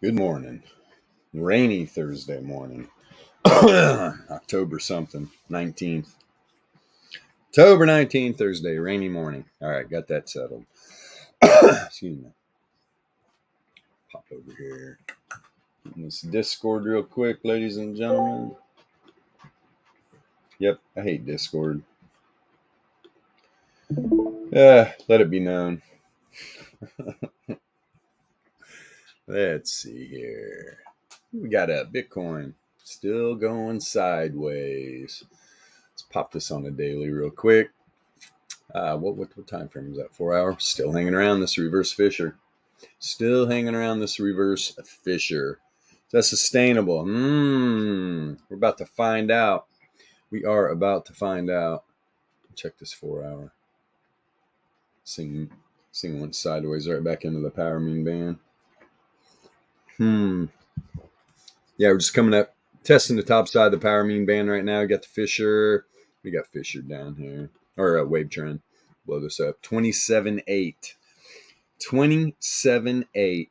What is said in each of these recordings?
Good morning. Rainy Thursday morning. October something. 19th. October 19th, Thursday. Rainy morning. All right, got that settled. Excuse me. Pop over here. In this Discord real quick, ladies and gentlemen. Yep, I hate Discord. Let it be known. Let's see here. We got a Bitcoin. Still going sideways. Let's pop this on a daily real quick. What time frame is that? 4 hour? Still hanging around this reverse Fisher. Still hanging around this reverse Fisher. Is that sustainable? We're about to find out. We are about to find out. Check this 4 hour. Seeing went sideways right back into the power mean band. Yeah, we're just coming up, testing the top side of the power mean band right now. We got the Fisher. We got Fisher down here. Or wave trend. Blow this up. 27.8. 27.8.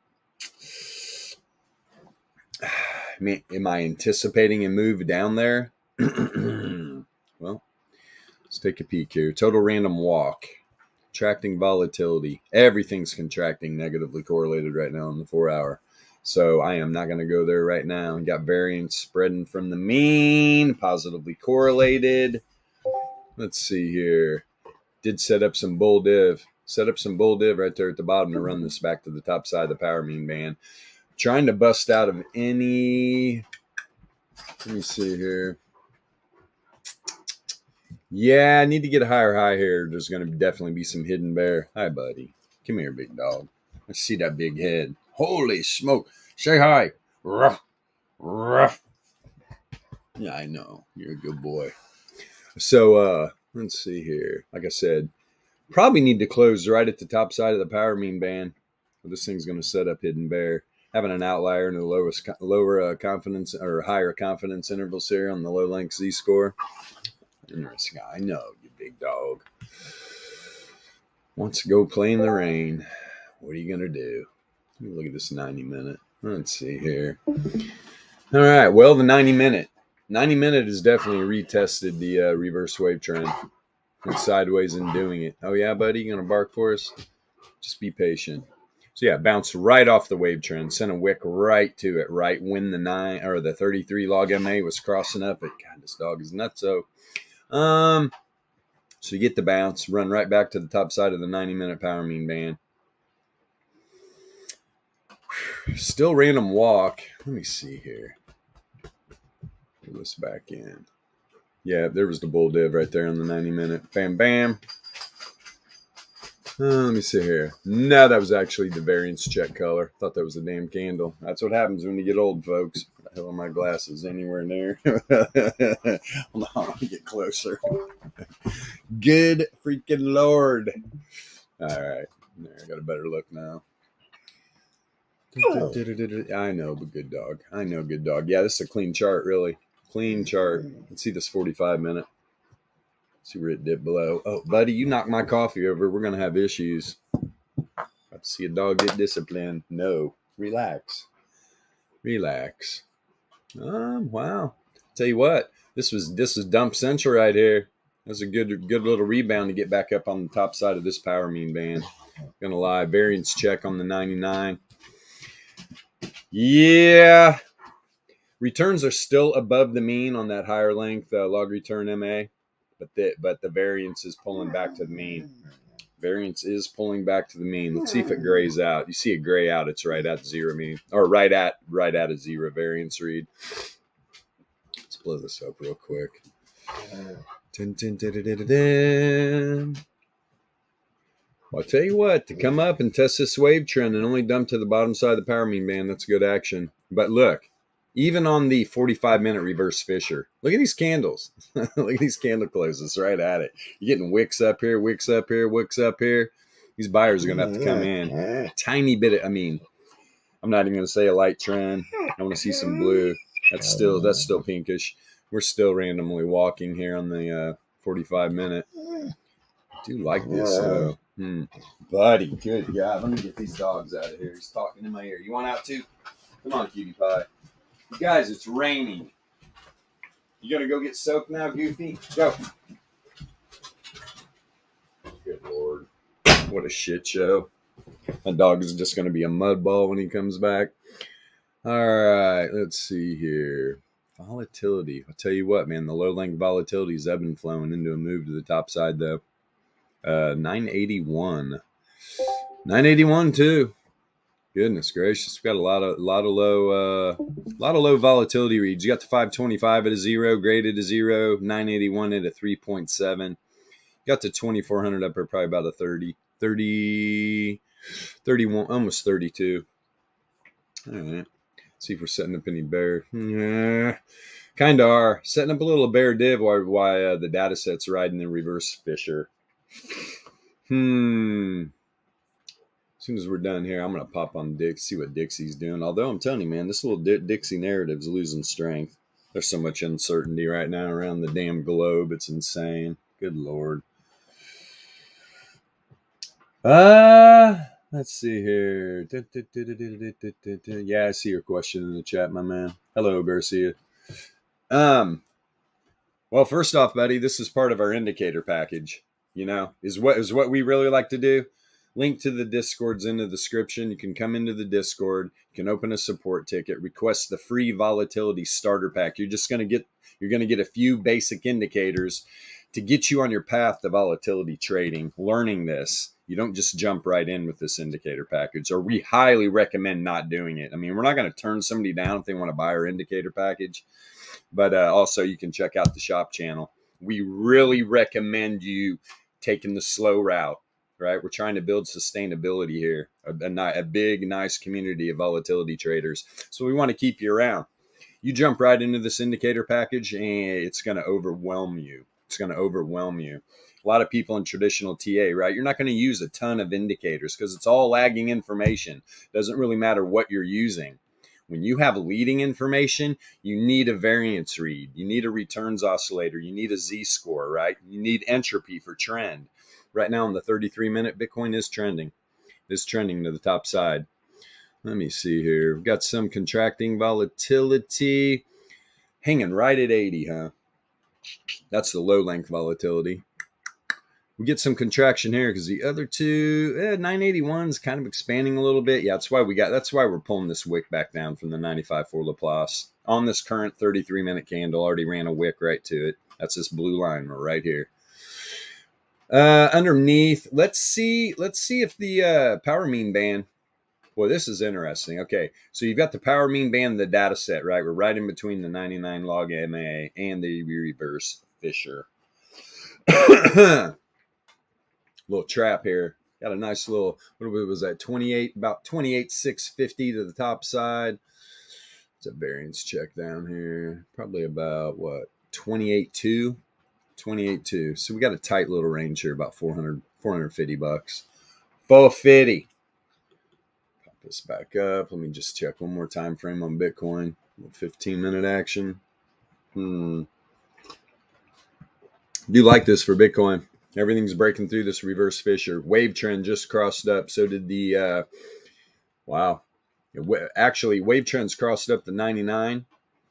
Am I anticipating a move down there? Well, let's take a peek here. Total random walk. Contracting volatility. Everything's contracting, negatively correlated right now in the 4 hour. So I am not going to go there right now. We got variance spreading from the mean, positively correlated. Let's see here. Did set up some bull div. Set up some bull div right there at the bottom to run this back to the top side of the power mean band. Trying to bust out of any. Let me see here. Yeah, I need to get a higher high here. There's going to definitely be some hidden bear. Hi, buddy. Come here, big dog. Let's see that big head. Holy smoke. Say hi. Ruff. Ruff. Yeah, I know. You're a good boy. So, let's see here. Like I said, probably need to close right at the top side of the power mean band. This thing's going to set up hidden bear. Having an outlier in the lower confidence or higher confidence intervals here on the low length Z-score. Interesting. I know, you big dog. Wants to go play in the rain. What are you going to do? Let me look at this 90 minute. Let's see here. All right. Well, the 90 minute. 90 minute has definitely retested the reverse wave trend. Went sideways in doing it. Oh, yeah, buddy? You going to bark for us? Just be patient. So, yeah, bounced right off the wave trend. Sent a wick right to it, right when the 33 log MA was crossing up it. God, this dog is nutso. So you get the bounce, run right back to the top side of the 90-minute power mean band. Still random walk. Let me see here. Put this back in. Yeah, there was the bull div right there on the 90-minute. Bam, bam. Let me see here. No, that was actually the variance check color. Thought that was a damn candle. That's what happens when you get old, folks. What the hell are my glasses anywhere near? Hold on, let me get closer. Good freaking Lord. All right. There, I got a better look now. I know, but good dog. I know, good dog. Yeah, this is a clean chart, really. Clean chart. Let's see this 45 minute. See where it dipped below. Oh, buddy, you knocked my coffee over. We're going to have issues. About to see a dog get disciplined. No. Relax. Relax. Wow. Tell you what, this is dump central right here. That's a good little rebound to get back up on the top side of this power mean band. Gonna lie, variance check on the 99. Yeah, returns are still above the mean on that higher length log return MA, but the variance is pulling back to the mean. Variance is pulling back to the mean. Let's see if it grays out. You see it gray out, it's right at zero mean, or right at a zero variance read. Let's blow this up real quick. Well, I'll tell you what, to come up and test this wave trend and only dump to the bottom side of the power mean band, that's good action. But look, even on the 45-minute reverse Fisher, look at these candles. Look at these candle closes right at it. You're getting wicks up here, wicks up here, wicks up here. These buyers are going to have to come in. A tiny bit of, I'm not even going to say a light trend. I want to see some blue. That's still pinkish. We're still randomly walking here on the 45-minute. I do like this, though. Buddy, good God. Let me get these dogs out of here. He's talking in my ear. You want out, too? Come on, cutie pie. You guys, it's raining. You gonna go get soaked now, Goofy? Go. Good Lord. What a shit show. My dog is just gonna be a mud ball when he comes back. All right, let's see here. Volatility. I'll tell you what, man, the low length volatility is ebbing and flowing into a move to the top side, though. 981. 981 too. Goodness gracious, we've got a lot of low volatility reads. You got the 525 at a 0, graded a 0, 981 at a 3.7. You got the 2400 up there, probably about a 30, 31, almost 32. All right, let's see if we're setting up any bear. Kind of are setting up a little bear div while the data set's riding in reverse Fisher. As soon as we're done here, I'm going to pop on Dix, see what Dixie's doing. Although I'm telling you, man, this little Dixie narrative's losing strength. There's so much uncertainty right now around the damn globe. It's insane. Good Lord. Let's see here. Yeah, I see your question in the chat, my man. Hello, Garcia. Well, first off, buddy, this is part of our indicator package. You know, is what we really like to do. Link to the Discord's in the description. You can come into the Discord. You can open a support ticket. Request the free volatility starter pack. You're gonna get a few basic indicators to get you on your path to volatility trading. Learning this, you don't just jump right in with this indicator package. Or we highly recommend not doing it. I mean, we're not going to turn somebody down if they want to buy our indicator package. But also, you can check out the shop channel. We really recommend you taking the slow route. Right, we're trying to build sustainability here, a big, nice community of volatility traders. So we want to keep you around. You jump right into this indicator package, and it's going to overwhelm you. It's going to overwhelm you. A lot of people in traditional TA, right? You're not going to use a ton of indicators because it's all lagging information. Doesn't really matter what you're using. When you have leading information, you need a variance read. You need a returns oscillator. You need a Z-score, right? You need entropy for trend. Right now on the 33-minute, Bitcoin is trending. It's trending to the top side. Let me see here. We've got some contracting volatility. Hanging right at 80, huh? That's the low-length volatility. We get some contraction here because the other two, 981 is kind of expanding a little bit. Yeah, that's why we're pulling this wick back down from the 95 for Laplace. On this current 33-minute candle, already ran a wick right to it. That's this blue line right here. Underneath, let's see if the power mean band. Boy, this is interesting. Okay, so you've got the power mean band, the data set, right? We're right in between the 99 log MA and the reverse Fisher. Little trap here. Got a nice little, what was that? 28, about 28,650 to the top side. It's a variance check down here. Probably about what? 28.2. 28.2. So we got a tight little range here, about 450 bucks. 450. Pop this back up. Let me just check one more time frame on Bitcoin. 15-minute action. Do like this for Bitcoin. Everything's breaking through this reverse Fisher. Wave trend just crossed up. So did the, wow. Actually, wave trend's crossed up the 99.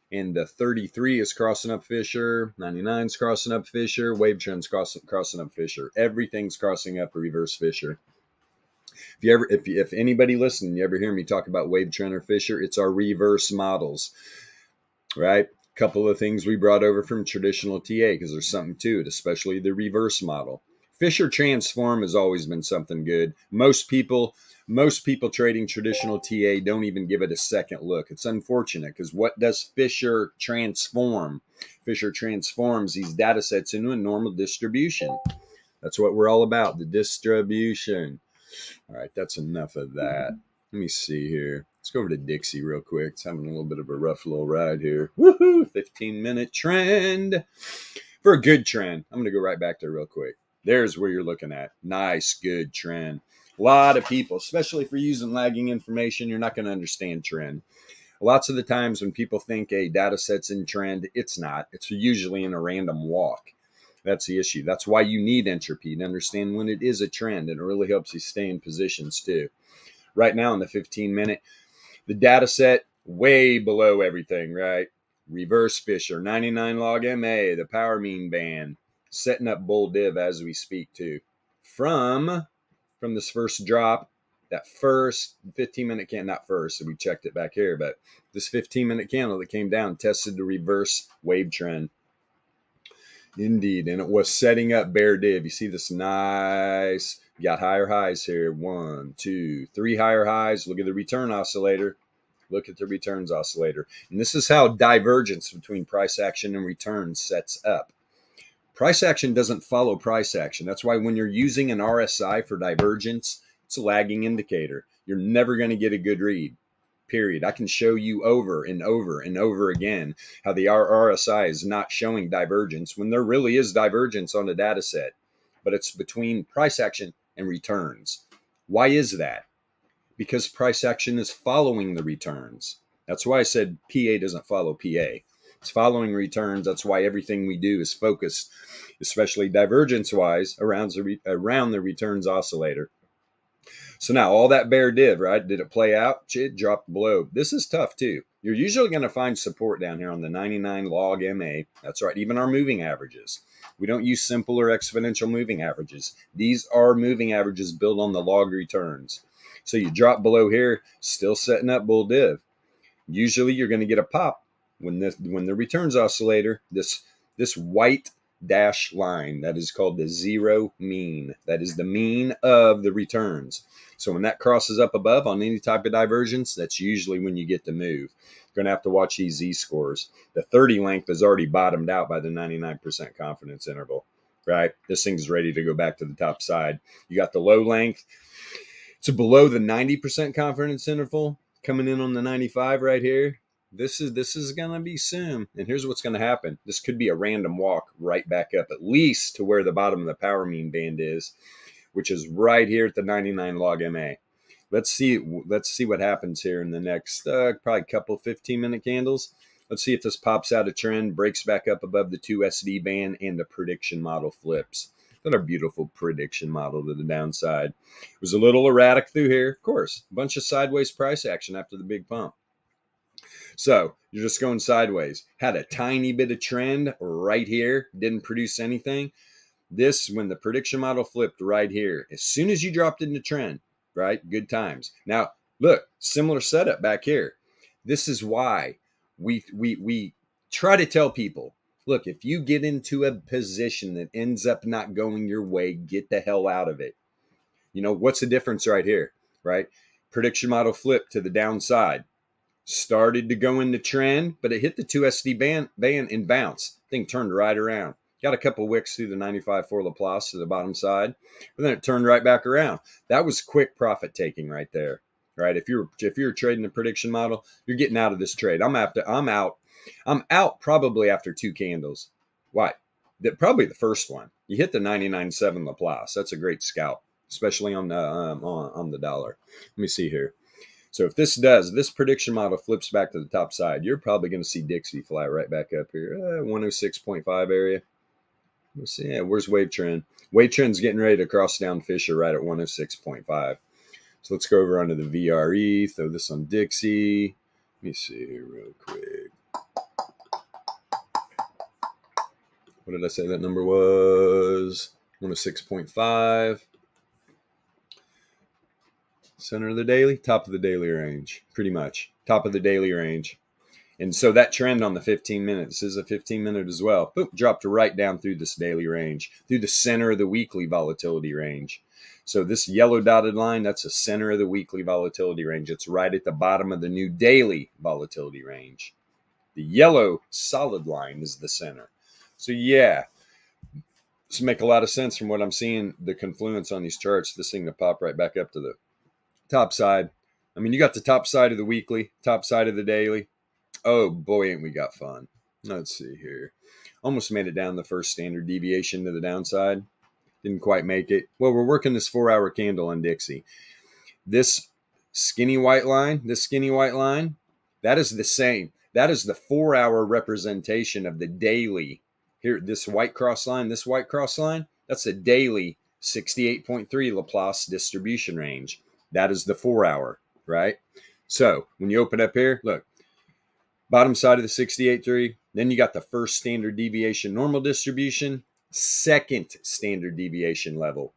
And the 33 is crossing up Fisher. 99 is crossing up Fisher. Wave trend's crossing up Fisher. Everything's crossing up a reverse Fisher. If anybody listening, you ever hear me talk about wave trend or Fisher, it's our reverse models, right? Couple of things we brought over from traditional TA because there's something to it, especially the reverse model. Fisher transform has always been something good. Most people trading traditional TA don't even give it a second look. It's unfortunate because what does Fisher transform? Fisher transforms these data sets into a normal distribution. That's what we're all about, the distribution. All right, that's enough of that. Let me see here. Let's go over to Dixie real quick. It's having a little bit of a rough little ride here. Woohoo! 15-minute trend. For a good trend, I'm going to go right back there real quick. There's where you're looking at. Nice, good trend. A lot of people, especially if you're using lagging information, you're not going to understand trend. Lots of the times when people think a data set's in trend, it's not. It's usually in a random walk. That's the issue. That's why you need entropy to understand when it is a trend, and it really helps you stay in positions too. Right now in the 15-minute, the data set way below everything, right? Reverse Fisher, 99 log MA, the power mean band, setting up bull div as we speak too. From this first drop, that first 15-minute candle, not first, so we checked it back here, but this 15-minute candle that came down tested the reverse wave trend. Indeed, and it was setting up bear div. You see this nice, you got higher highs here. 1, 2, 3 higher highs. Look at the return oscillator. Look at the returns oscillator. And this is how divergence between price action and returns sets up. Price action doesn't follow price action. That's why when you're using an RSI for divergence, it's a lagging indicator. You're never going to get a good read. Period. I can show you over and over and over again how the RSI is not showing divergence when there really is divergence on the data set, but it's between price action and returns. Why is that? Because price action is following the returns. That's why I said PA doesn't follow PA. It's following returns. That's why everything we do is focused, especially divergence-wise, around the returns oscillator. So now all that bear div, right? Did it play out? It dropped below. This is tough too. You're usually going to find support down here on the 99 log MA. That's right. Even our moving averages. We don't use simple or exponential moving averages. These are moving averages built on the log returns. So you drop below here, still setting up bull div. Usually you're going to get a pop when the returns oscillator, this white dash line, that is called the zero mean. That is the mean of the returns. So when that crosses up above on any type of divergence, that's usually when you get the move. You're going to have to watch these Z-scores. The 30 length is already bottomed out by the 99% confidence interval, right? This thing's ready to go back to the top side. You got the low length. It's below the 90% confidence interval, coming in on the 95 right here. This is going to be soon. And here's what's going to happen. This could be a random walk right back up, at least to where the bottom of the power mean band is, which is right here at the 99 log MA. Let's see what happens here in the next probably couple 15-minute candles. Let's see if this pops out a trend, breaks back up above the 2 SD band, and the prediction model flips. Got our beautiful prediction model to the downside. It was a little erratic through here, of course. A bunch of sideways price action after the big pump. So you're just going sideways. Had a tiny bit of trend right here. Didn't produce anything. This, when the prediction model flipped right here, as soon as you dropped into trend, right? Good times. Now, look, similar setup back here. This is why we try to tell people, look, if you get into a position that ends up not going your way, get the hell out of it. You know, what's the difference right here, right? Prediction model flipped to the downside. Started to go into trend, but it hit the 2 SD band and bounced. Thing turned right around. Got a couple wicks through the 95 for Laplace to the bottom side, but then it turned right back around. That was quick profit taking right there, right? If you're trading a prediction model, you're getting out of this trade. I'm out probably after 2 candles. Why? Probably the first one. You hit the 99.7 Laplace. That's a great scalp, especially on the dollar. Let me see here. So if this prediction model flips back to the top side, you're probably going to see Dixie fly right back up here, 106.5 area. Let's see, yeah, where's wave trend? Wave trend's getting ready to cross down Fisher right at 106.5. So let's go over onto the VRE, throw this on Dixie. Let me see here real quick. What did I say that number was? 106.5. Center of the daily, top of the daily range, pretty much. Top of the daily range. And so that trend on the 15 minutes is a 15-minute as well. Boop, dropped right down through this daily range, through the center of the weekly volatility range. So this yellow dotted line, that's the center of the weekly volatility range. It's right at the bottom of the new daily volatility range. The yellow solid line is the center. So yeah, this make a lot of sense from what I'm seeing, the confluence on these charts, this thing to pop right back up to the top side. I mean, you got the top side of the weekly, top side of the daily. Oh boy, ain't we got fun. Let's see here. Almost made it down the first standard deviation to the downside. Didn't quite make it. Well, we're working this 4-hour candle on Dixie. This skinny white line, that is the same. That is the 4-hour representation of the daily. Here, this white cross line, that's a daily 68.3 Laplace distribution range. That is the 4-hour, right? So when you open up here, look, bottom side of the 68.3. Then you got the first standard deviation normal distribution, second standard deviation level.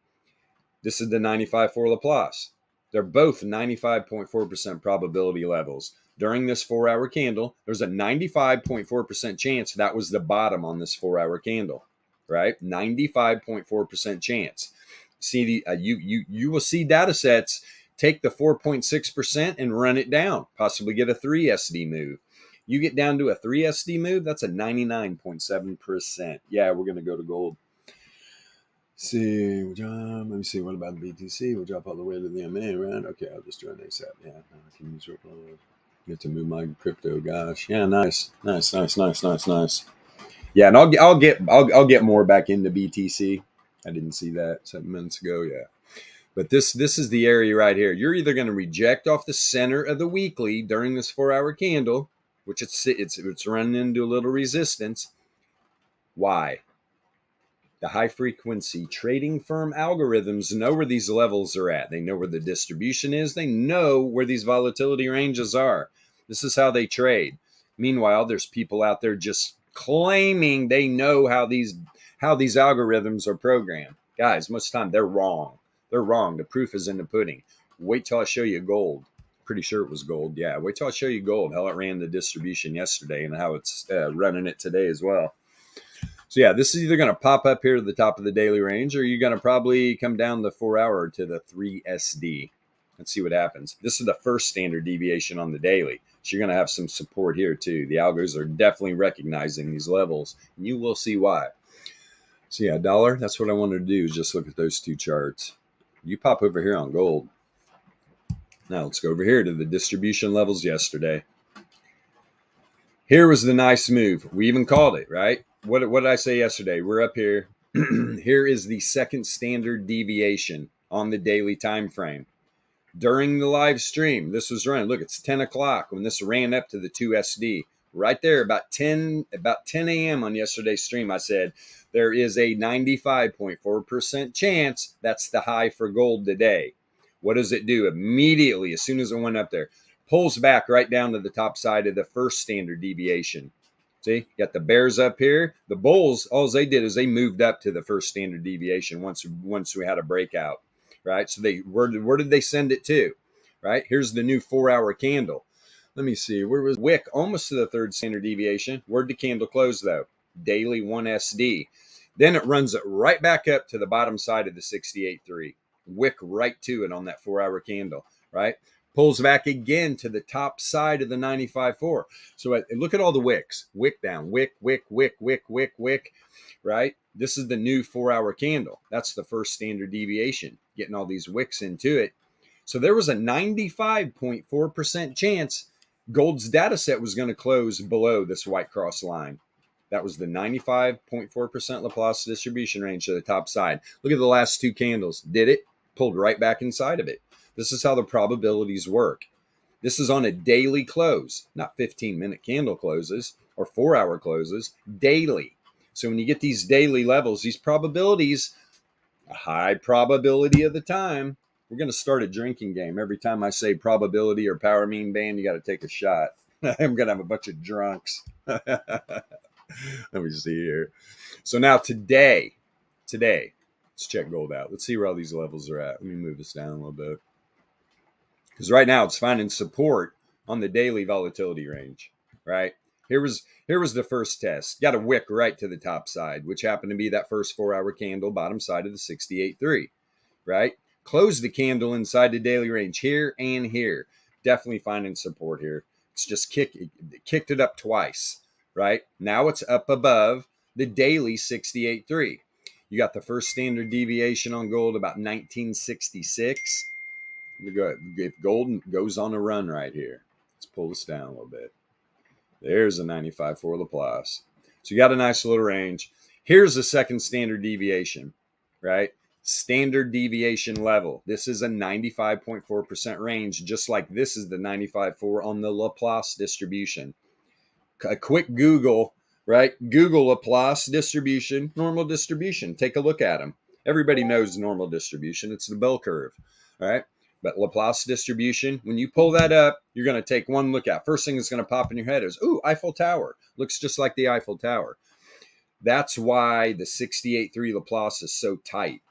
This is the 95.4 Laplace. They're both 95.4% probability levels. During this 4-hour candle, there's a 95.4% chance that was the bottom on this 4-hour candle, right? 95.4% chance. See, you will see data sets take the 4.6% and run it down, possibly get a 3 SD move. You get down to a 3 SD move, that's a 99.7%. Yeah, we're going to go to gold. See, let me see. What about the BTC? We'll drop all the way to the MA, right? Okay, I'll just do an ASAP. Yeah, I can use Ripple. Get to move my crypto. Gosh, yeah, nice. Yeah, and I'll get more back into BTC. I didn't see that 7 minutes ago. Yeah, but this is the area right here. You're either going to reject off the center of the weekly during this 4-hour candle, which it's running into a little resistance. Why? The high-frequency trading firm algorithms know where these levels are at. They know where the distribution is. They know where these volatility ranges are. This is how they trade. Meanwhile, there's people out there just claiming they know how these algorithms are programmed. Guys, most of the time they're wrong. They're wrong. The proof is in the pudding. Wait till I show you gold. Pretty sure it was gold. Yeah, wait till I show you gold, how it ran the distribution yesterday and how it's running it today as well. So yeah, this is either going to pop up here to the top of the daily range, or you're going to probably come down the 4-hour to the 3 SD. Let's see what happens. This is the first standard deviation on the daily. So you're going to have some support here too. The algos are definitely recognizing these levels, and you will see why. So yeah, dollar, that's what I wanted to do, is just look at those two charts. You pop over here on gold. Now let's go over here to the distribution levels yesterday. Here was the nice move. We even called it, right? What did I say yesterday? We're up here. Here is the second standard deviation on the daily time frame. During the live stream, this was running. Look, it's 10 o'clock when this ran up to the 2 SD. Right there, about 10 a.m. on yesterday's stream, I said there is a 95.4% chance that's the high for gold today. What does it do? Immediately, as soon as it went up there, pulls back right down to the top side of the first standard deviation. See, got the bears up here. The bulls, all they did is they moved up to the first standard deviation once we had a breakout, right? So where did they send it to, right? Here's the new 4-hour candle. Let me see. Where was wick? Almost to the third standard deviation. Where'd the candle close though? Daily 1 SD. Then it runs it right back up to the bottom side of the 68.3. Wick right to it on that 4-hour candle, right? Pulls back again to the top side of the 95.4. So look at all the wicks. Wick down, wick, right? This is the new 4-hour candle. That's the first standard deviation, getting all these wicks into it. So there was a 95.4% chance gold's data set was going to close below this white cross line. That was the 95.4% Laplace distribution range to the top side. Look at the last two candles. Did it? Pulled right back inside of it. This is how the probabilities work. This is on a daily close, not 15-minute candle closes or 4-hour closes, daily. So when you get these daily levels, these probabilities, a high probability of the time, we're going to start a drinking game. Every time I say probability or power mean band, you got to take a shot. I'm going to have a bunch of drunks. Let me see here. So now today, let's check gold out. Let's see where all these levels are at. Let me move this down a little bit. Because right now it's finding support on the daily volatility range, right? Here was the first test. Got a wick right to the top side, which happened to be that first 4-hour candle, bottom side of the 68.3, right? Closed the candle inside the daily range here and here. Definitely finding support here. It's just kicked it up twice, right? Now it's up above the daily 68.3. You got the first standard deviation on gold about 1966. If gold goes on a run right here, let's pull this down a little bit. There's a 95.4 Laplace. So you got a nice little range. Here's the second standard deviation, right? Standard deviation level. This is a 95.4% range, just like this is the 95.4 on the Laplace distribution. A quick Google, right? Google Laplace distribution, normal distribution. Take a look at them. Everybody knows normal distribution. It's the bell curve, right? But Laplace distribution, when you pull that up, you're going to take one look at. First thing that's going to pop in your head is, ooh, Eiffel Tower. Looks just like the Eiffel Tower. That's why the 68.3 Laplace is so tight,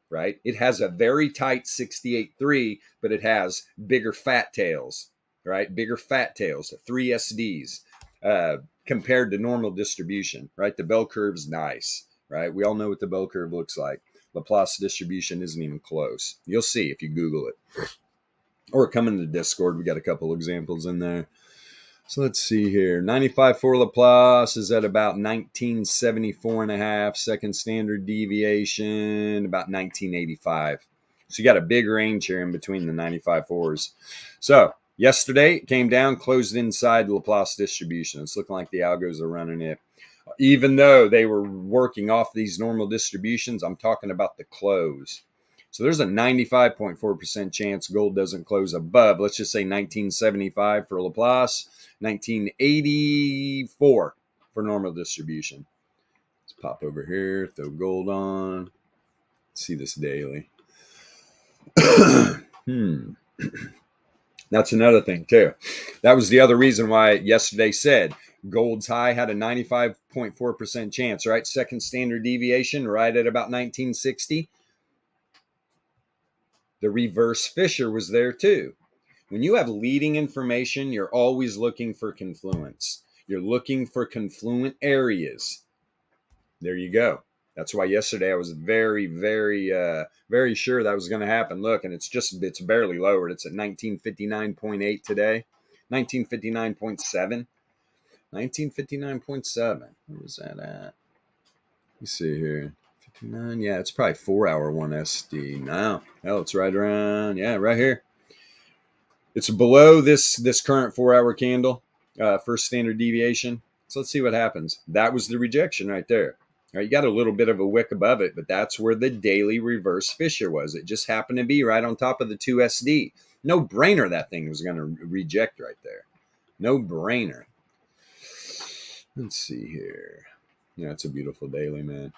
right? It has a very tight 68.3, but it has bigger fat tails, right? Bigger fat tails, 3 SDs, compared to normal distribution, right? The bell curve's nice, right? We all know what the bell curve looks like. Laplace distribution isn't even close. You'll see if you Google it. Or come into Discord. We got a couple examples in there. So let's see here. 95.4 Laplace is at about 1974.5. Second standard deviation, about 1985. So you got a big range here in between the 95.4s. So yesterday it came down, closed inside the Laplace distribution. It's looking like the algos are running it. Even though they were working off these normal distributions, I'm talking about the close. So there's a 95.4% chance gold doesn't close above, let's just say 1975 for Laplace, 1984 for normal distribution. Let's pop over here, throw gold on. Let's see this daily. That's another thing too. That was the other reason why yesterday said gold's high had a 95.4% chance, right? Second standard deviation right at about 1960. The reverse fissure was there too. When you have leading information, you're always looking for confluence. You're looking for confluent areas. There you go. That's why yesterday I was very, very sure that was going to happen. Look, and it's barely lowered. It's at 1959.8 today. 1959.7. 1959.7. Where was that at? Let's see here. 59. Yeah, it's probably 4-hour 1SD. No. Hell, it's right around. Yeah, right here. It's below this current 4-hour candle, first standard deviation. So let's see what happens. That was the rejection right there. All right, you got a little bit of a wick above it, but that's where the daily reverse fissure was. It just happened to be right on top of the 2SD. No brainer that thing was going to reject right there. No brainer. Let's see here. Yeah, it's a beautiful daily, man.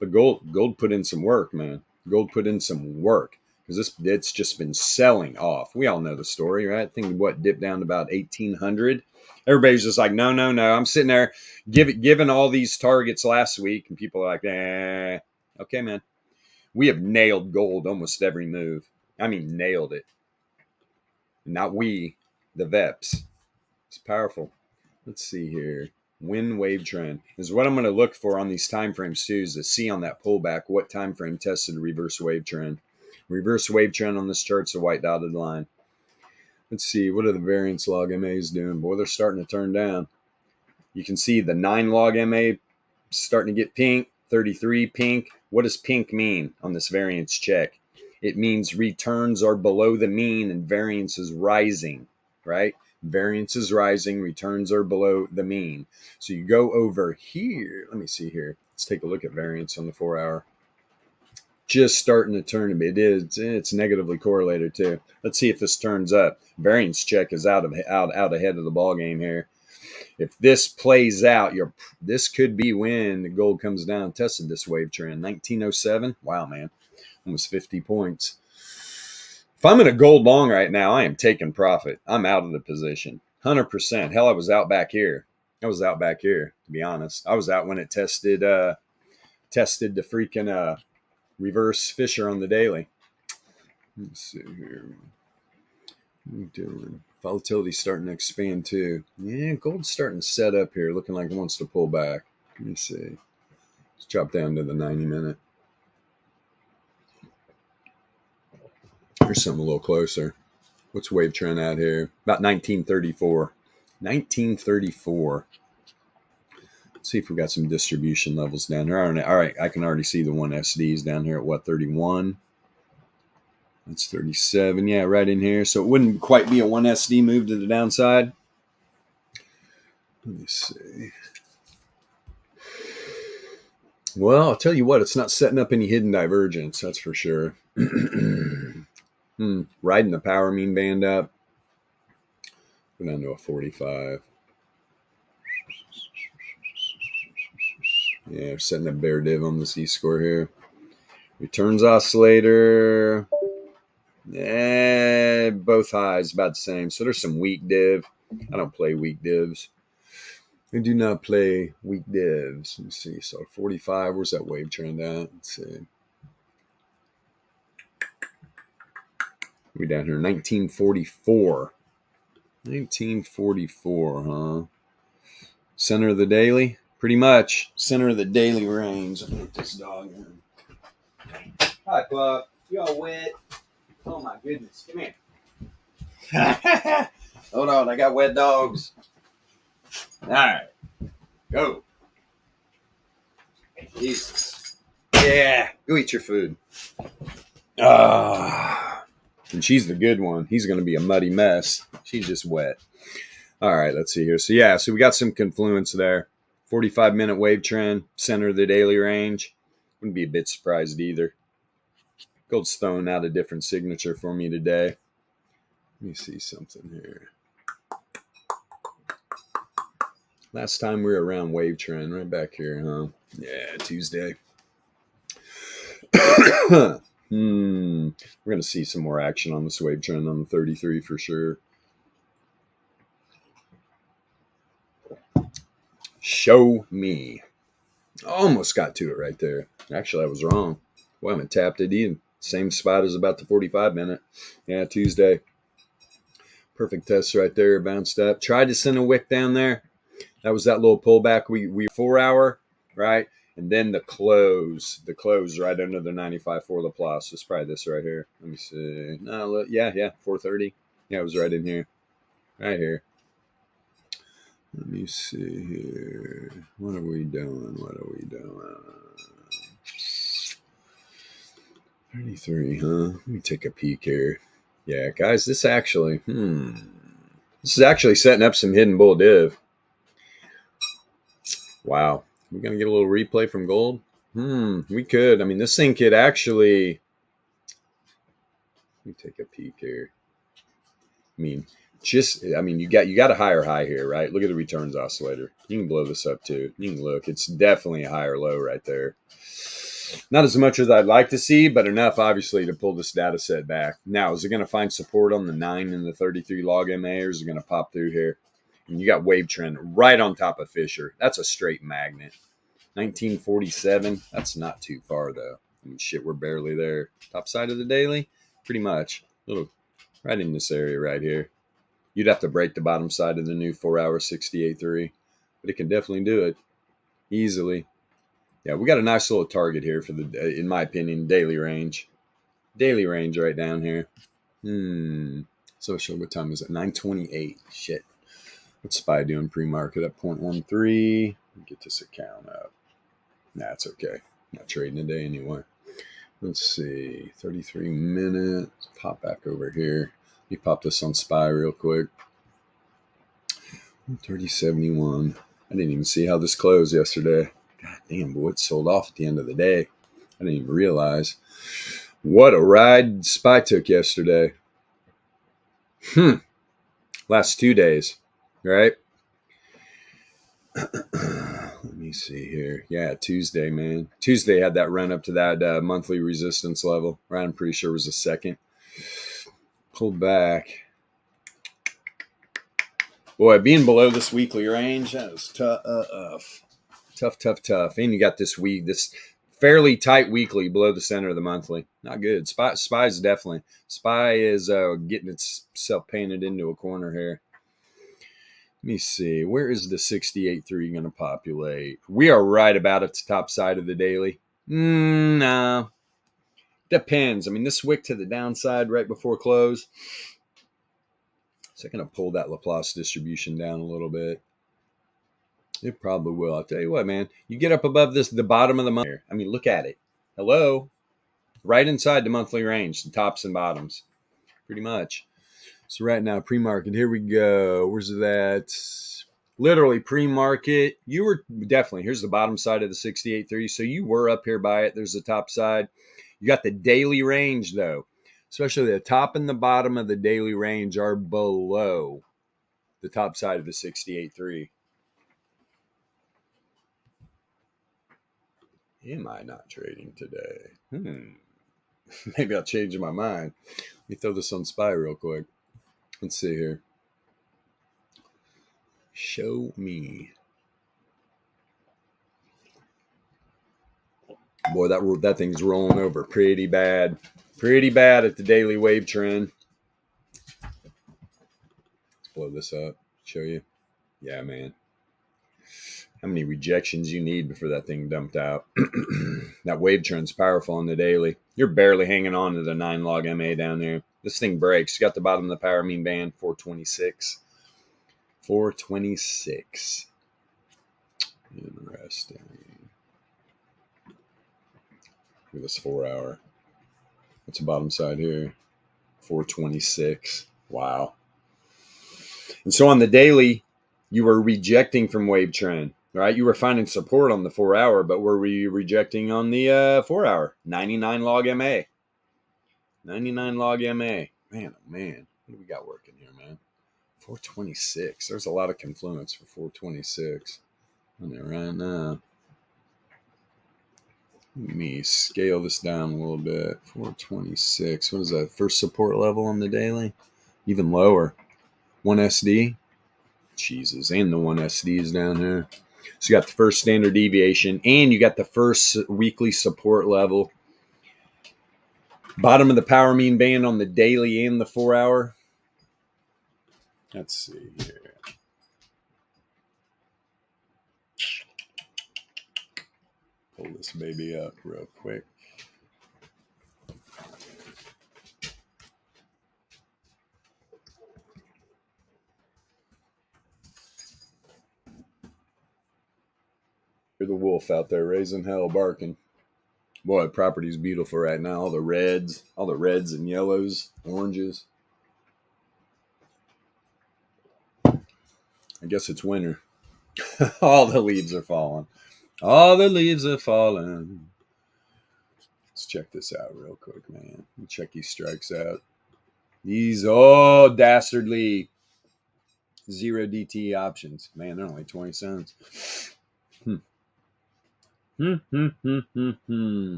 But gold put in some work, man. Gold put in some work because it's just been selling off. We all know the story, right? I think dipped down to about 1,800. Everybody's just like, no. I'm sitting there giving all these targets last week, and people are like, okay, man. We have nailed gold almost every move. I mean, nailed it. Not we, the VEPS. It's powerful. Let's see here. Win wave trend is what I'm going to look for on these time frames too, is to see on that pullback what time frame tested a reverse wave trend. Reverse wave trend on this chart's a white dotted line. Let's see, what are the variance log MAs doing? Boy, they're starting to turn down. You can see the 9 log MA starting to get pink, 33 pink. What does pink mean on this variance check? It means returns are below the mean and variance is rising, right? Variance is rising, returns are below the mean. So you go over here. Let me see here. Let's take a look at variance on the 4-hour. Just starting to turn a bit. It's negatively correlated too. Let's see if this turns up. Variance check is out ahead of the ball game here. If this plays out, this could be when the gold comes down and tested this wave trend. 1907. Wow, man, almost 50 points. If I'm in a gold long right now, I am taking profit. I'm out of the position. 100%. Hell, I was out back here. To be honest. I was out when it tested the freaking reverse fissure on the daily. Let's see here. What are we doing? Volatility starting to expand too. Yeah, gold's starting to set up here, looking like it wants to pull back. Let me see. Let's drop down to the 90-minute. Here's something a little closer. What's wave trend at here? About 1934. 1934. Let's see if we got some distribution levels down here. All right, I can already see the 1 SDs down here at what, 31? That's 37. Yeah, right in here. So it wouldn't quite be a 1 SD move to the downside. Let me see. Well, I'll tell you what, it's not setting up any hidden divergence, that's for sure. Riding the power mean band up. Go down to a 45. Yeah, setting a bear div on the Z-score here. Returns oscillator. Both highs about the same. So there's some weak div. I don't play weak divs. I do not play weak divs. Let's see. So 45. Where's that wave trend at? Let's see. We down here 1944. 1944, huh? Center of the daily? Pretty much. Center of the daily range. I'll put this dog in. Hi, Pup. You all wet? Oh, my goodness. Come here. Hold on. I got wet dogs. All right. Go. Jesus. Yeah. Go eat your food. And she's the good one. He's going to be a muddy mess. She's just wet. All right, let's see here. So, yeah, so we got some confluence there. 45-minute wave trend, center of the daily range. Wouldn't be a bit surprised either. Gold's throwing out a different signature for me today. Let me see something here. Last time we were around wave trend, right back here, huh? Yeah, Tuesday. We're going to see some more action on this wave trend on the 33 for sure. Show me. Almost got to it right there. Actually, I was wrong. Well, I haven't tapped it in. Same spot as about the 45-minute. Yeah, Tuesday. Perfect test right there. Bounced up. Tried to send a wick down there. That was that little pullback. We 4 hour, right? And then the close right under the 95.4 Laplace. It's probably this right here. Let me see. No, look, yeah, 430. Yeah, it was right in here. Right here. Let me see here. What are we doing? 33, huh? Let me take a peek here. Yeah, guys, this is actually setting up some hidden bull div. Wow. We're going to get a little replay from gold? We could. I mean, this thing could actually... Let me take a peek here. You got a higher high here, right? Look at the returns oscillator. You can blow this up too. You can look. It's definitely a higher low right there. Not as much as I'd like to see, but enough, obviously, to pull this data set back. Now, is it going to find support on the 9 and the 33 log MA, or is it going to pop through here? And you got wave trend right on top of Fisher. That's a straight magnet. 1947. That's not too far, though. I mean, shit, we're barely there. Top side of the daily? Pretty much. Little right in this area right here. You'd have to break the bottom side of the new 4 hour 68.3, but it can definitely do it easily. Yeah, we got a nice little target here for the, in my opinion, daily range. Daily range right down here. So what time is it? 9:28. Shit. What's SPY doing pre-market at 0.13? Get this account up. Nah, it's okay. Not trading today anyway. Let's see. 33 minutes. Pop back over here. Let me pop this on SPY real quick. 30.71. I didn't even see how this closed yesterday. God damn, boy, it sold off at the end of the day. I didn't even realize what a ride SPY took yesterday. Last 2 days, right? Let me see here. Yeah, Tuesday, man. Tuesday had that run up to that monthly resistance level. Right, I'm pretty sure it was the second. Pulled back. Boy, being below this weekly range, that was tough. Tough. And you got this fairly tight weekly below the center of the monthly. Not good. SPY is definitely. SPY is getting itself painted into a corner here. Let me see. Where is the 68.3 going to populate? We are right about at the top side of the daily. No. Depends. I mean, this wick to the downside right before close. Is it going to pull that Laplace distribution down a little bit? It probably will. I'll tell you what, man. You get up above the bottom of the month. I mean, look at it. Hello? Right inside the monthly range, the tops and bottoms. Pretty much. So right now, pre-market. Here we go. Where's that? Literally pre-market. You were definitely, here's the bottom side of the 68.3. So you were up here by it. There's the top side. You got the daily range, though. Especially the top and the bottom of the daily range are below the top side of the 68.3. Am I not trading today? Maybe I'll change my mind. Let me throw this on SPY real quick. Let's see here. Show me. Boy, that thing's rolling over pretty bad. Pretty bad at the daily wave trend. Let's blow this up. Show you. Yeah, man. How many rejections you need before that thing dumped out. That wave trend's powerful on the daily. You're barely hanging on to the 9 log MA down there. This thing breaks. You got the bottom of the power mean band, 426. 426. Interesting. Look at this 4 hour. What's the bottom side here? 426. Wow. And so on the daily, you were rejecting from wave trend, right? You were finding support on the 4 hour, but were we rejecting on the 4 hour? 99 log MA. 99 log MA. Man, oh man. What do we got working here, man? 426. There's a lot of confluence for 426. On there right now. Let me scale this down a little bit. 426. What is that? First support level on the daily? Even lower. 1SD. Jesus. And the 1SD is down here. So you got the first standard deviation. And you got the first weekly support level. Bottom of the power mean band on the daily and the 4 hour. Let's see here. Pull this baby up real quick. You're the wolf out there raising hell, barking. Boy, property's beautiful right now. All the reds and yellows, oranges. I guess it's winter. All the leaves are falling. All the leaves are falling. Let's check this out real quick, man. Check these strikes out. These, dastardly 0 DT options. Man, they're only 20 cents. Let me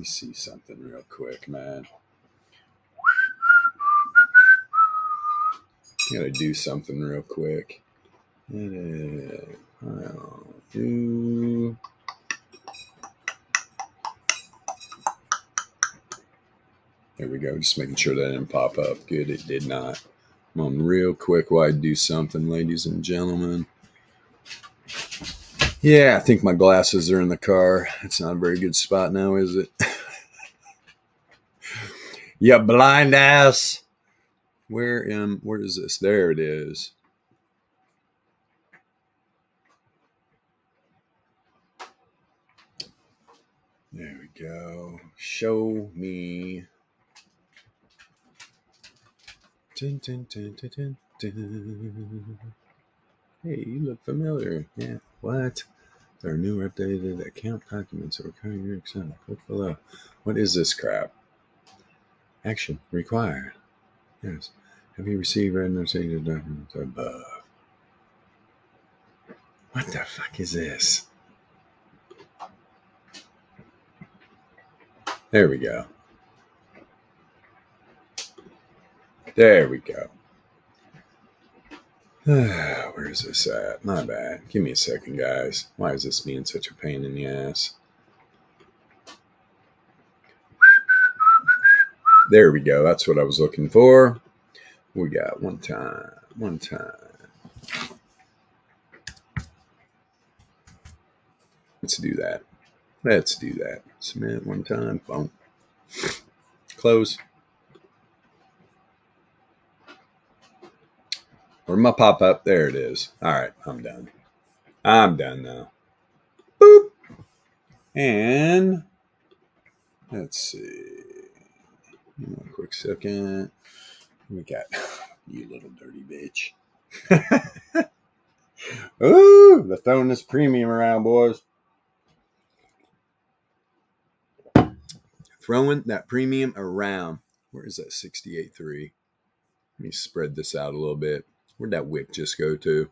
see something real quick, man. Gotta do something real quick. There we go. Just making sure that didn't pop up. Good, it did not. Come on, real quick while I do something, ladies and gentlemen. Yeah, I think my glasses are in the car. It's not a very good spot now, is it? Yeah, blind ass. Where is this? There it is. There we go. Show me. Dun, dun, dun, dun, dun, dun. Hey, you look familiar. Yeah. What? There are new updated account documents that require your account. Click below. What is this crap? Action required. Yes. Have you received red notification documents above? What the fuck is this? There we go. There we go. Where is this at? My bad. Give me a second, guys. Why is this being such a pain in the ass? There we go. That's what I was looking for. We got one time. Let's do that. Submit one time. Boom. Close. Where'd my pop up? There it is. All right, I'm done. I'm done now. Boop. And let's see. One quick second. We got you little dirty bitch. Ooh, they're throwing this premium around, boys. Throwing that premium around. Where is that 68.3? Let me spread this out a little bit. Where'd that wick just go to?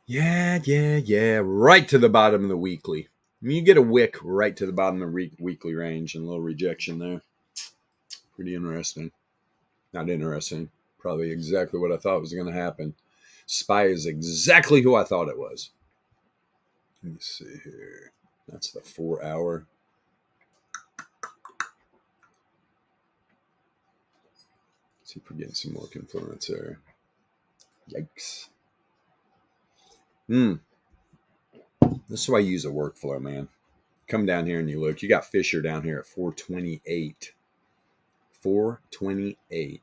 Yeah. Right to the bottom of the weekly. I mean, you get a wick right to the bottom of the weekly range and a little rejection there. Pretty interesting. Not interesting. Probably exactly what I thought was going to happen. SPY is exactly who I thought it was. Let me see here. That's the 4 hour. Let's see if we're getting some more confluence there. Yikes. This is why I use a workflow, man. Come down here and you look. You got Fisher down here at 428. 428.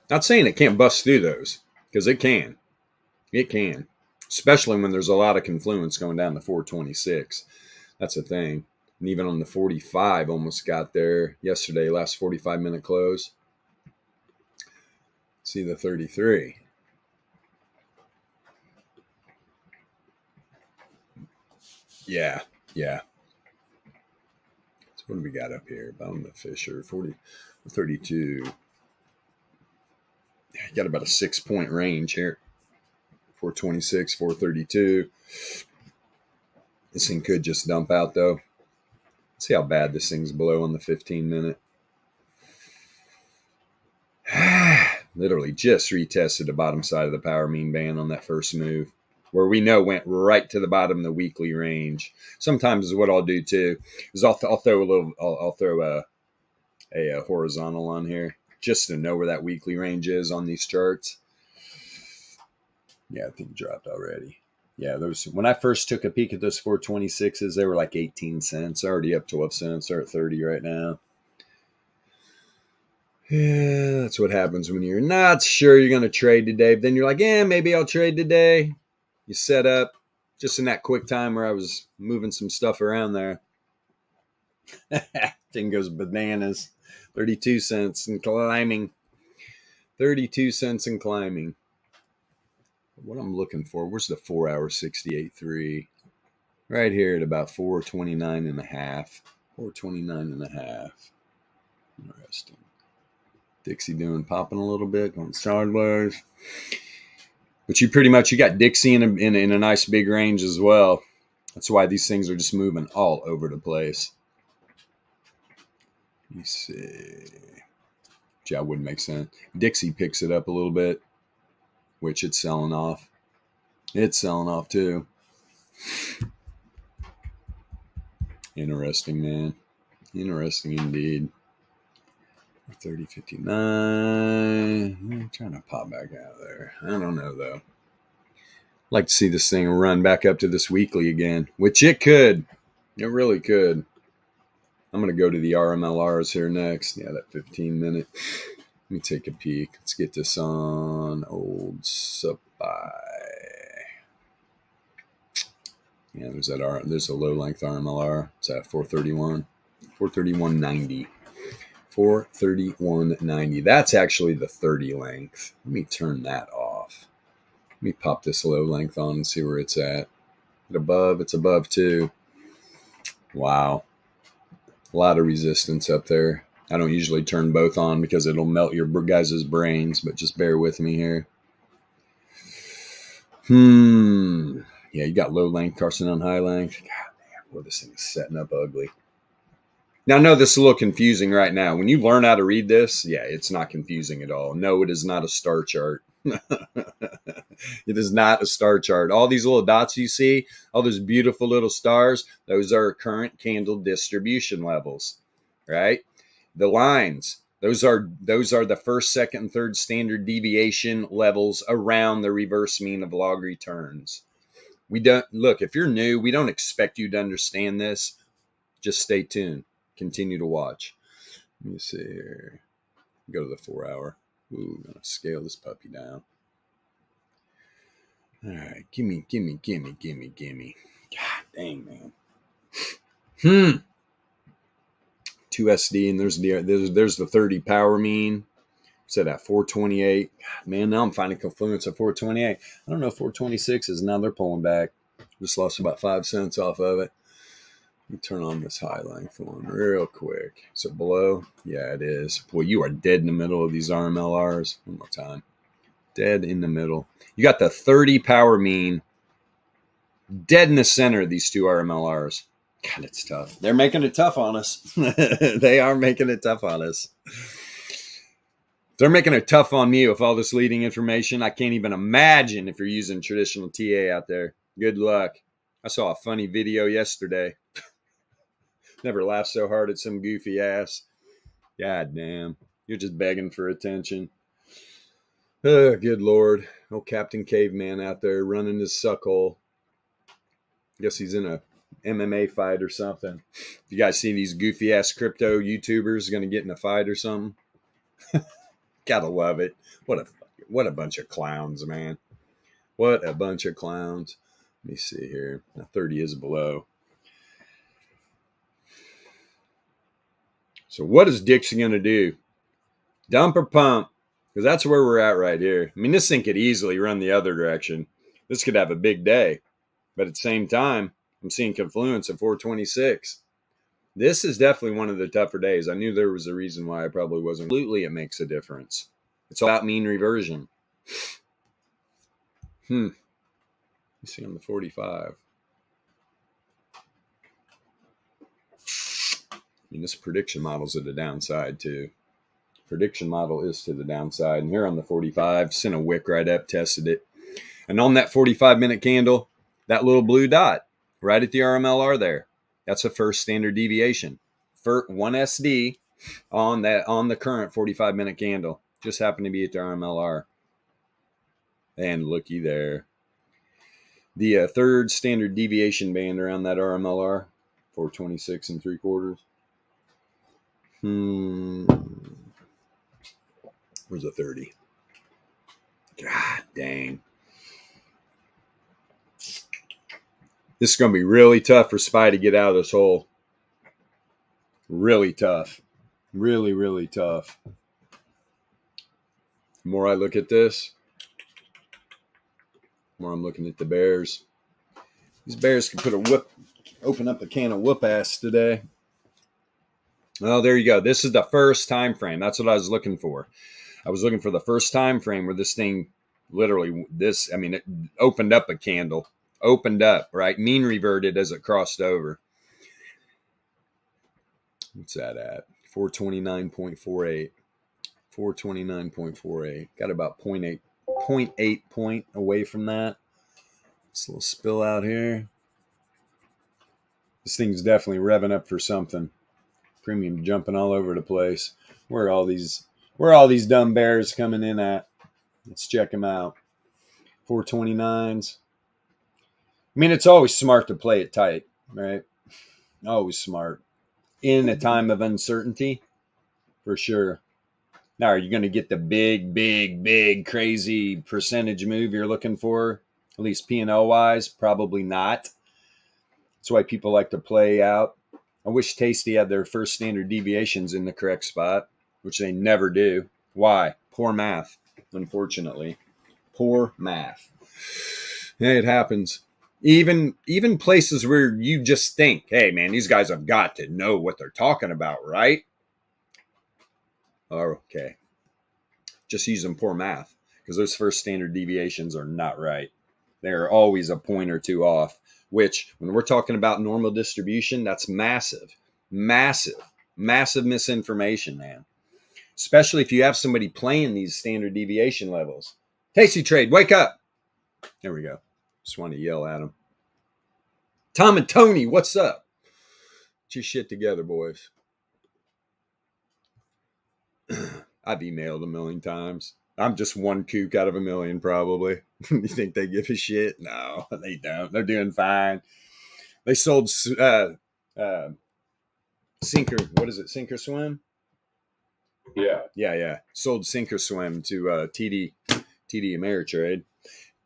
Not saying it can't bust through those, because it can. It can. Especially when there's a lot of confluence going down to 426. That's a thing. And even on the 45, almost got there yesterday, last 45-minute close. See the 33. Yeah. So what do we got up here? Bottom of Fisher, 32. Yeah, you got about a 6-point range here. 426, 432. This thing could just dump out, though. Let's see how bad this thing's below on the 15-minute. Literally just retested the bottom side of the power mean band on that first move, where we know went right to the bottom of the weekly range. Sometimes what I'll do too is I'll throw a horizontal on here just to know where that weekly range is on these charts. Yeah, I think it dropped already. Yeah, those, when I first took a peek at those 426s, they were like 18 cents. Already up 12 cents. They're at 30 right now. Yeah, that's what happens when you're not sure you're going to trade today. But then you're like, yeah, maybe I'll trade today. You set up just in that quick time where I was moving some stuff around there. Thing goes bananas. 32 cents and climbing. 32 cents and climbing. What I'm looking for, where's the 4 hour 68.3? Right here at about 429 and a half. 429 and a half. Interesting. Dixie popping a little bit, going sideways. But you got Dixie in a nice big range as well. That's why these things are just moving all over the place. Let me see. Gee, that wouldn't make sense. Dixie picks it up a little bit, which it's selling off. It's selling off too. Interesting, man. Interesting indeed. 30.59. I'm trying to pop back out of there. I don't know, though. I'd like to see this thing run back up to this weekly again, which it could. It really could. I'm going to go to the RMLRs here next. Yeah, that 15-minute. Let me take a peek. Let's get this on old SPY. Yeah, there's a low-length RMLR. It's at 431. 431.90. 431.90. That's actually the 30 length. Let me turn that off. Let me pop this low length on and see where it's at. It's above too. Wow. A lot of resistance up there. I don't usually turn both on because it'll melt your guys' brains, but just bear with me here. Yeah, you got low length, Carson on high length. God damn, boy, this thing is setting up ugly. Now, I know this is a little confusing right now. When you learn how to read this, yeah, it's not confusing at all. No, it is not a star chart. It is not a star chart. All these little dots you see, all those beautiful little stars, those are current candle distribution levels, right? The lines, those are the first, second, and third standard deviation levels around the reverse mean of log returns. We don't look, if you're new, we don't expect you to understand this. Just stay tuned. Continue to watch. Let me see here. Go to the 4 hour. Ooh, I'm going to scale this puppy down. All right. Gimme. God dang, man. 2SD, and there's the 30 power mean. Set at 428. God, man, now I'm finding confluence at 428. I don't know if 426 is now they're pulling back. Just lost about 5 cents off of it. Let me turn on this high length one real quick. Is it below? Yeah, it is. Boy, you are dead in the middle of these RMLRs. One more time. Dead in the middle. You got the 30 power mean dead in the center of these two RMLRs. God, it's tough. They're making it tough on us. They are making it tough on us. They're making it tough on me with all this leading information. I can't even imagine if you're using traditional TA out there. Good luck. I saw a funny video yesterday. Never laughed so hard at some goofy ass. God damn. You're just begging for attention. Oh, good Lord. Oh, Captain Caveman out there running his suckhole. Guess he's in a MMA fight or something. You guys see these goofy ass crypto YouTubers going to get in a fight or something? Gotta love it. What a bunch of clowns, man. What a bunch of clowns. Let me see here. Now 30 is below. So what is Dixie going to do? Dump or pump? Because that's where we're at right here. I mean, this thing could easily run the other direction. This could have a big day. But at the same time, I'm seeing confluence at 426. This is definitely one of the tougher days. I knew there was a reason why I probably wasn't. Absolutely, it makes a difference. It's all about mean reversion. You see on the 45. I mean, this prediction model's at the downside too. Prediction model is to the downside. And here on the 45, sent a wick right up, tested it. And on that 45-minute candle, that little blue dot right at the RMLR there, that's a first standard deviation. For 1 SD on the current 45-minute candle. Just happened to be at the RMLR. And looky there. The third standard deviation band around that RMLR, 426 3/4. Where's the 30? God dang. This is going to be really tough for SPY to get out of this hole. Really tough. Really, really tough. The more I look at this, the more I'm looking at the bears. These bears can open up a can of whoop ass today. Oh, there you go. This is the first time frame. That's what I was looking for. I was looking for the first time frame where this thing literally, it opened up a candle. Opened up, right? Mean reverted as it crossed over. What's that at? 429.48. 429.48. Got about 0.8 point away from that. This little spill out here. This thing's definitely revving up for something. Premium jumping all over the place. Where are all these dumb bears coming in at? Let's check them out. 429s. I mean, it's always smart to play it tight, right? Always smart. In a time of uncertainty, for sure. Now, are you going to get the big, crazy percentage move you're looking for? At least P&L wise, probably not. That's why people like to play out. I wish Tasty had their first standard deviations in the correct spot, which they never do. Why? Poor math, unfortunately. Poor math. Yeah, it happens. Even places where you just think, hey, man, these guys have got to know what they're talking about, right? Okay. Just using poor math because those first standard deviations are not right. They're always a point or two off, which when we're talking about normal distribution, that's massive misinformation, man. Especially if you have somebody playing these standard deviation levels. Tasty Trade, wake up. There we go. Just want to yell at them. Tom and Tony, what's up? Get your shit together, boys. I've emailed a million times. I'm just one kook out of a million, probably. You think they give a shit? No, they don't. They're doing fine. They sold Sinker. What is it? Sinker Swim? Yeah. Sold Sinker Swim to TD Ameritrade.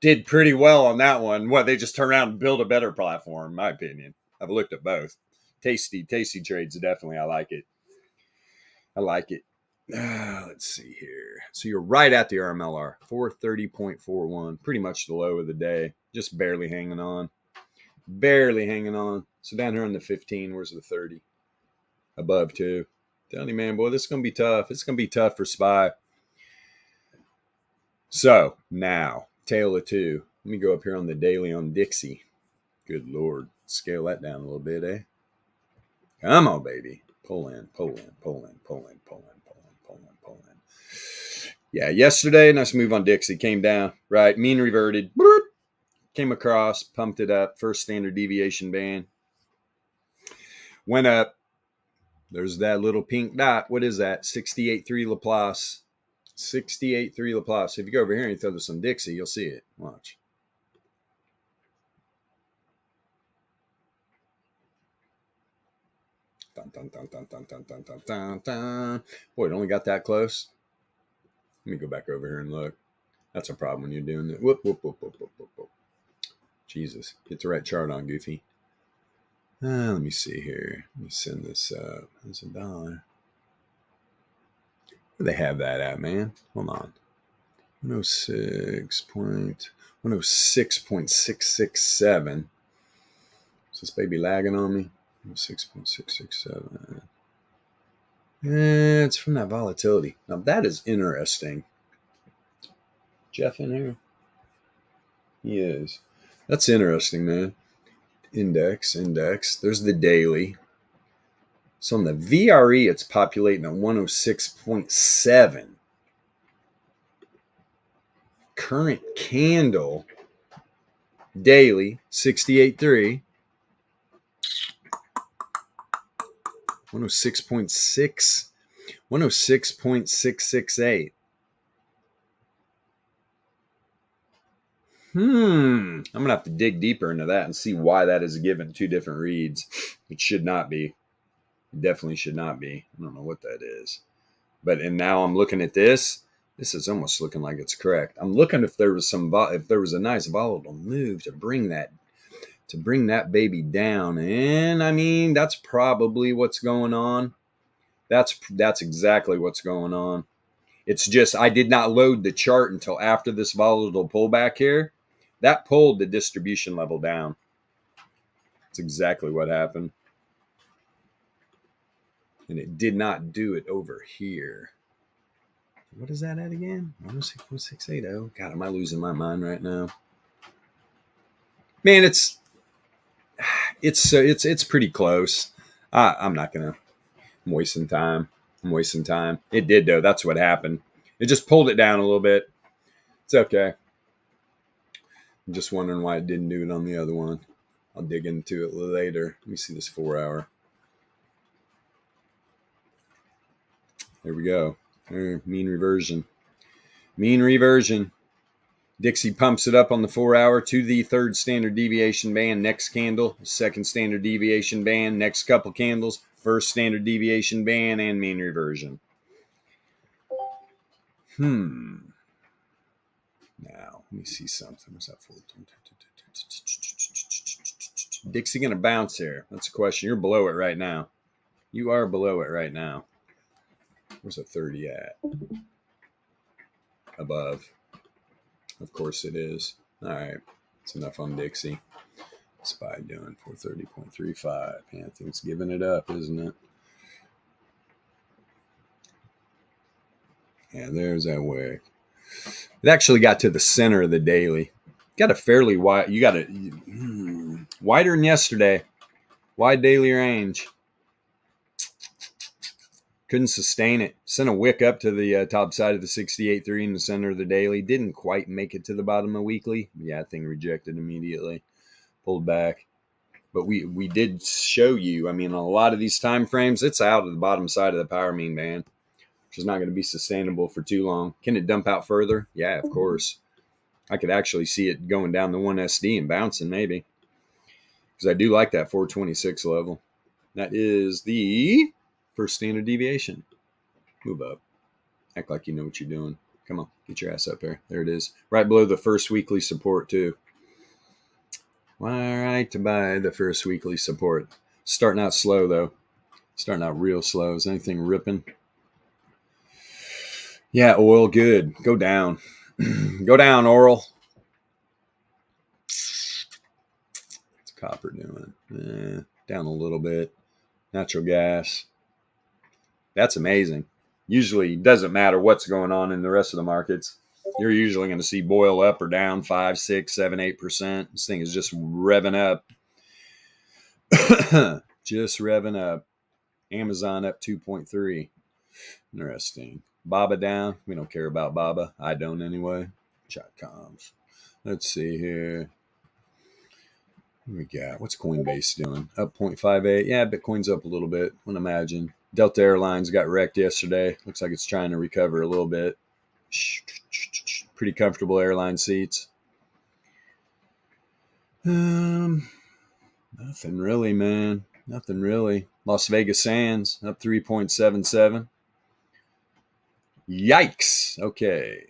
Did pretty well on that one. What, they just turn around and build a better platform, in my opinion. I've looked at both. Tasty trades, definitely. I like it. Let's see here. So you're right at the RMLR, 430.41. Pretty much the low of the day. Just barely hanging on. Barely hanging on. So down here on the 15, where's the 30? Above 2. Tell you, man, boy, this is going to be tough. It's going to be tough for SPY. So now, tail of 2. Let me go up here on the daily on Dixie. Good Lord. Scale that down a little bit, eh? Come on, baby. Pull in, pull in, pull in, pull in, pull in, pull in, pull in, pull in. Yeah, yesterday, nice move on Dixie. Came down, right? Mean reverted. Came across, pumped it up. First standard deviation band. Went up. There's that little pink dot. What is that? 68.3 Laplace. 68.3 Laplace. If you go over here and you throw this on Dixie, you'll see it. Watch. Dun, dun, dun, dun, dun, dun, dun, dun, dun, dun. Boy, it only got that close. Let me go back over here and look. That's a problem when you're doing that. Whoop, whoop, whoop, whoop, whoop, whoop, whoop. Jesus. Get the right chart on, Goofy. Let me see here. Let me send this up. That's $1. Where do they have that at, man? Hold on. 106.667. Is this baby lagging on me? 106.667. It's from that volatility. Now that is interesting. Jeff in here? He is. That's interesting, man. Index. There's the daily. So on the VRE, it's populating at 106.7. Current candle, daily, 68.3. 106.6. 106.668. I'm going to have to dig deeper into that and see why that is given 2 different reads. It should not be. It definitely should not be. I don't know what that is. And now I'm looking at this. This is almost looking like it's correct. I'm looking if there was a nice volatile move to bring that baby down. And I mean, that's probably what's going on. That's exactly what's going on. It's just I did not load the chart until after this volatile pullback here. That pulled the distribution level down. That's exactly what happened. And it did not do it over here. What is that at again? 106.680. God, am I losing my mind right now? Man, it's pretty close. I'm not gonna. I'm wasting time. It did though. That's what happened. It just pulled it down a little bit. It's okay. I'm just wondering why it didn't do it on the other one. I'll dig into it later. Let me see this 4-hour. There we go. Mean reversion. Dixie pumps it up on the 4-hour to the 3rd standard deviation band. Next candle, 2nd standard deviation band. Next couple candles, 1st standard deviation band, and mean reversion. Now, let me see something. What's that for? Dixie going to bounce here? That's a question. You're below it right now. You are below it right now. Where's a 30 at? Above. Of course it is. All right. That's enough on Dixie. SPY doing 430.35. Pantheon's giving it up, isn't it? Yeah, there's that wick. It actually got to the center of the daily. Got a fairly wide. You got a wider than yesterday. Wide daily range. Couldn't sustain it. Sent a wick up to the top side of the 68.3 in the center of the daily. Didn't quite make it to the bottom of weekly. Yeah, that thing rejected immediately. Pulled back. But we did show you, I mean, on a lot of these time frames, it's out of the bottom side of the power mean band, which is not going to be sustainable for too long. Can it dump out further? Yeah, of course. I could actually see it going down the 1SD and bouncing maybe. Because I do like that 426 level. That is the 1st standard deviation. Move up. Act like you know what you're doing. Come on, get your ass up there. There it is. Right below the 1st weekly support too. All right, to buy the 1st weekly support. Starting out slow though. Starting out real slow. Is anything ripping? Yeah, oil, good. Go down. Go down, oil. It's Copper doing? Down a little bit. Natural gas. That's amazing. Usually it doesn't matter what's going on in the rest of the markets. You're usually going to see oil up or down 5, 6, 7, 8%. This thing is just revving up. Just revving up. Amazon up 2.3. Interesting. Baba down. We don't care about Baba. I don't anyway. Chat comms. Let's see here. What we got? What's Coinbase doing? Up 0.58. Yeah, Bitcoin's up a little bit. I would imagine. Delta Airlines got wrecked yesterday. Looks like it's trying to recover a little bit. Pretty comfortable airline seats. Nothing really, man. Nothing really. Las Vegas Sands up 3.77. Yikes. Okay.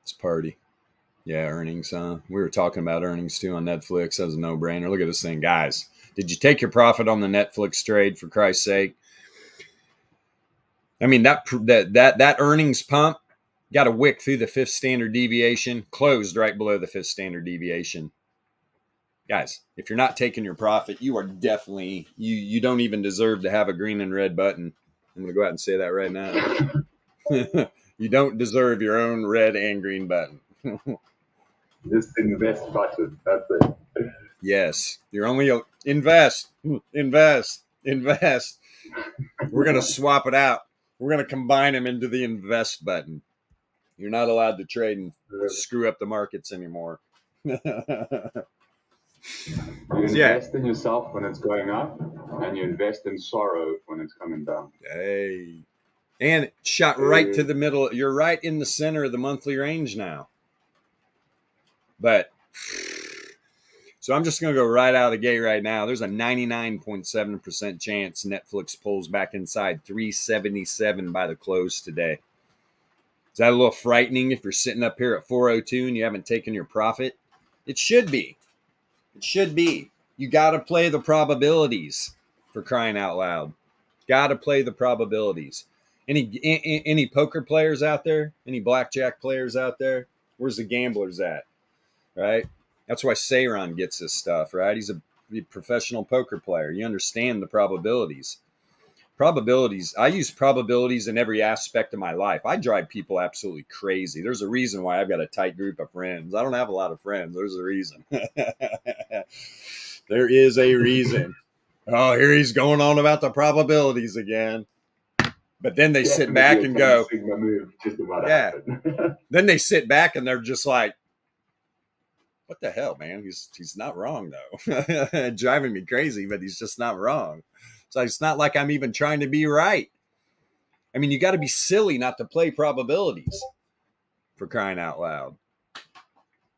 Let's party. Yeah, earnings, huh? We were talking about earnings too on Netflix. That was a no-brainer. Look at this thing, guys. Did you take your profit on the Netflix trade, for Christ's sake? I mean, that earnings pump got a wick through the 5th standard deviation, closed right below the 5th standard deviation. Guys, if you're not taking your profit, you are definitely, you don't even deserve to have a green and red button. I'm going to go out and say that right now. You don't deserve your own red and green button. Just invest button. That's it. Yes. You're only invest. We're going to swap it out. We're going to combine them into the invest button. You're not allowed to trade and screw up the markets anymore. You invest in yourself when it's going up, and you invest in sorrow when it's coming down. Hey. And it shot right to the middle. You're right in the center of the monthly range now. But, so I'm just going to go right out of the gate right now. There's a 99.7% chance Netflix pulls back inside 377 by the close today. Is that a little frightening if you're sitting up here at 402 and you haven't taken your profit? It should be. It should be. You got to play the probabilities, for crying out loud. Got to play the probabilities. Any poker players out there? Any blackjack players out there? Where's the gamblers at? Right? That's why Seiron gets this stuff, right? He's a professional poker player. You understand the probabilities. Probabilities. I use probabilities in every aspect of my life. I drive people absolutely crazy. There's a reason why I've got a tight group of friends. I don't have a lot of friends. There's a reason. There is a reason. Oh, here he's going on about the probabilities again. But then they sit back and go, yeah. Then they sit back and they're just like, what the hell, man? He's not wrong, though. Driving me crazy, but he's just not wrong. So it's not like I'm even trying to be right. I mean, you got to be silly not to play probabilities, for crying out loud.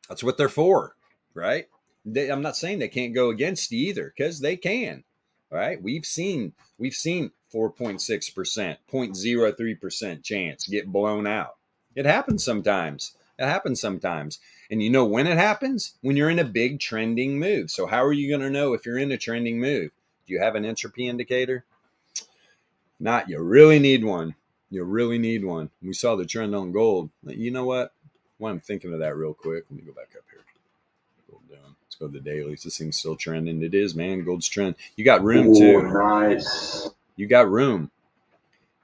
That's what they're for, right? I'm not saying they can't go against you either, because they can, right? We've seen 4.6%, 0.03% chance get blown out. It happens sometimes. And you know when it happens? When you're in a big trending move. So how are you going to know if you're in a trending move? Do you have an entropy indicator? Not. You really need one. We saw the trend on gold. You know what? While I'm thinking of that real quick, let me go back up here. Gold down. Let's go to the dailies. This thing's still trending. It is, man. Gold's trend. You got room too. Nice. You got room.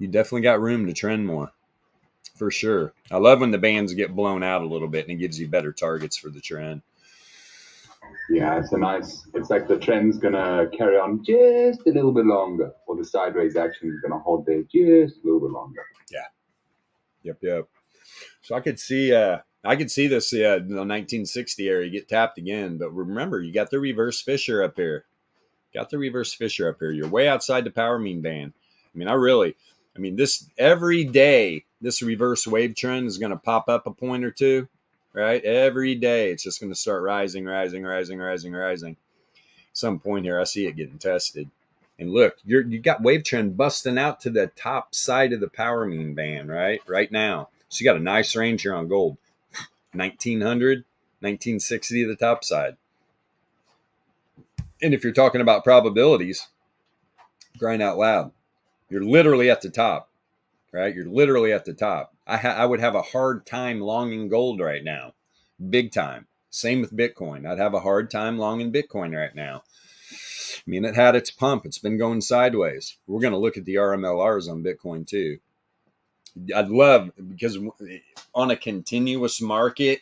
You definitely got room to trend more. For sure. I love when the bands get blown out a little bit and it gives you better targets for the trend. Yeah, it's like the trend's going to carry on just a little bit longer, or the sideways action is going to hold there just a little bit longer. Yeah. Yep. So I could see this, the 1960 area get tapped again. But remember, you got the reverse fissure up here. You're way outside the power mean band. This every day, this reverse wave trend is going to pop up a point or two, right? Every day, it's just going to start rising. Some point here, I see it getting tested. And look, you got wave trend busting out to the top side of the power mean band, right now. So you got a nice range here on gold. 1900, 1960 to the top side. And if you're talking about probabilities, crying out loud, you're literally at the top, right? You're literally at the top. I would have a hard time longing gold right now. Big time. Same with Bitcoin. I'd have a hard time long in Bitcoin right now. I mean, it had its pump. It's been going sideways. We're going to look at the RMLRs on Bitcoin too. I'd love, because on a continuous market,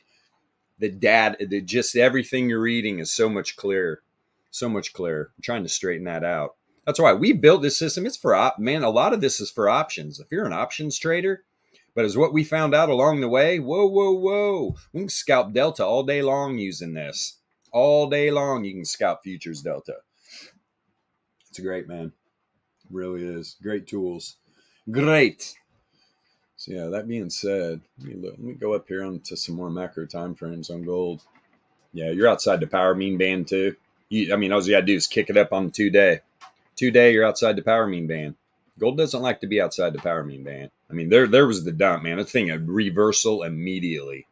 the data, just everything you're reading is so much clearer. So much clearer. I'm trying to straighten that out. That's why we built this system. It's for man. A lot of this is for options. If you're an options trader, but as what we found out along the way, whoa, we can scalp Delta all day long using this. All day long, you can scalp futures Delta. It's great, man. It really is. Great tools. Great. So yeah, that being said, let me go up here onto some more macro time frames on gold. Yeah, you're outside the power mean band too. All you gotta do is kick it up on the 2-day. 2-day, you're outside the power mean band. Gold doesn't like to be outside the power mean band. I mean, there was the dump, man. That thing, a reversal immediately.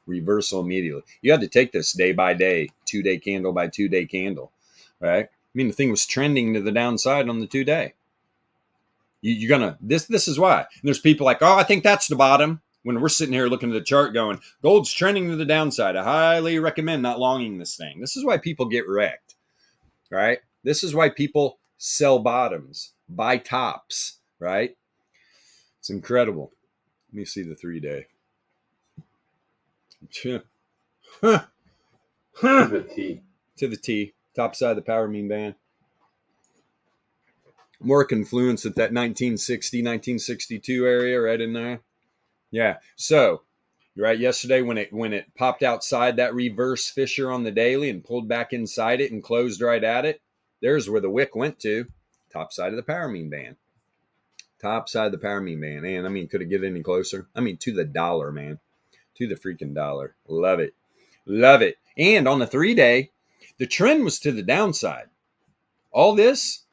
Reversal immediately. You had to take this day by day, 2-day candle by 2-day candle, right? I mean, the thing was trending to the downside on the 2-day. You're gonna this is why. And there's people like, oh, I think that's the bottom. When we're sitting here looking at the chart going, gold's trending to the downside. I highly recommend not longing this thing. This is why people get wrecked, right? This is why people sell bottoms, buy tops, right? It's incredible. Let me see the 3-day. To the T. To the T. Top side of the power mean band. More confluence at that 1960, 1962 area right in there. Yeah. So, right, yesterday when it popped outside that reverse fissure on the daily and pulled back inside it and closed right at it, there's where the wick went to. Top side of the power mean band. Top side of the power mean band. And I mean, could it get any closer? I mean, to the dollar, man. To the freaking dollar. Love it. Love it. And on the 3-day, the trend was to the downside. All this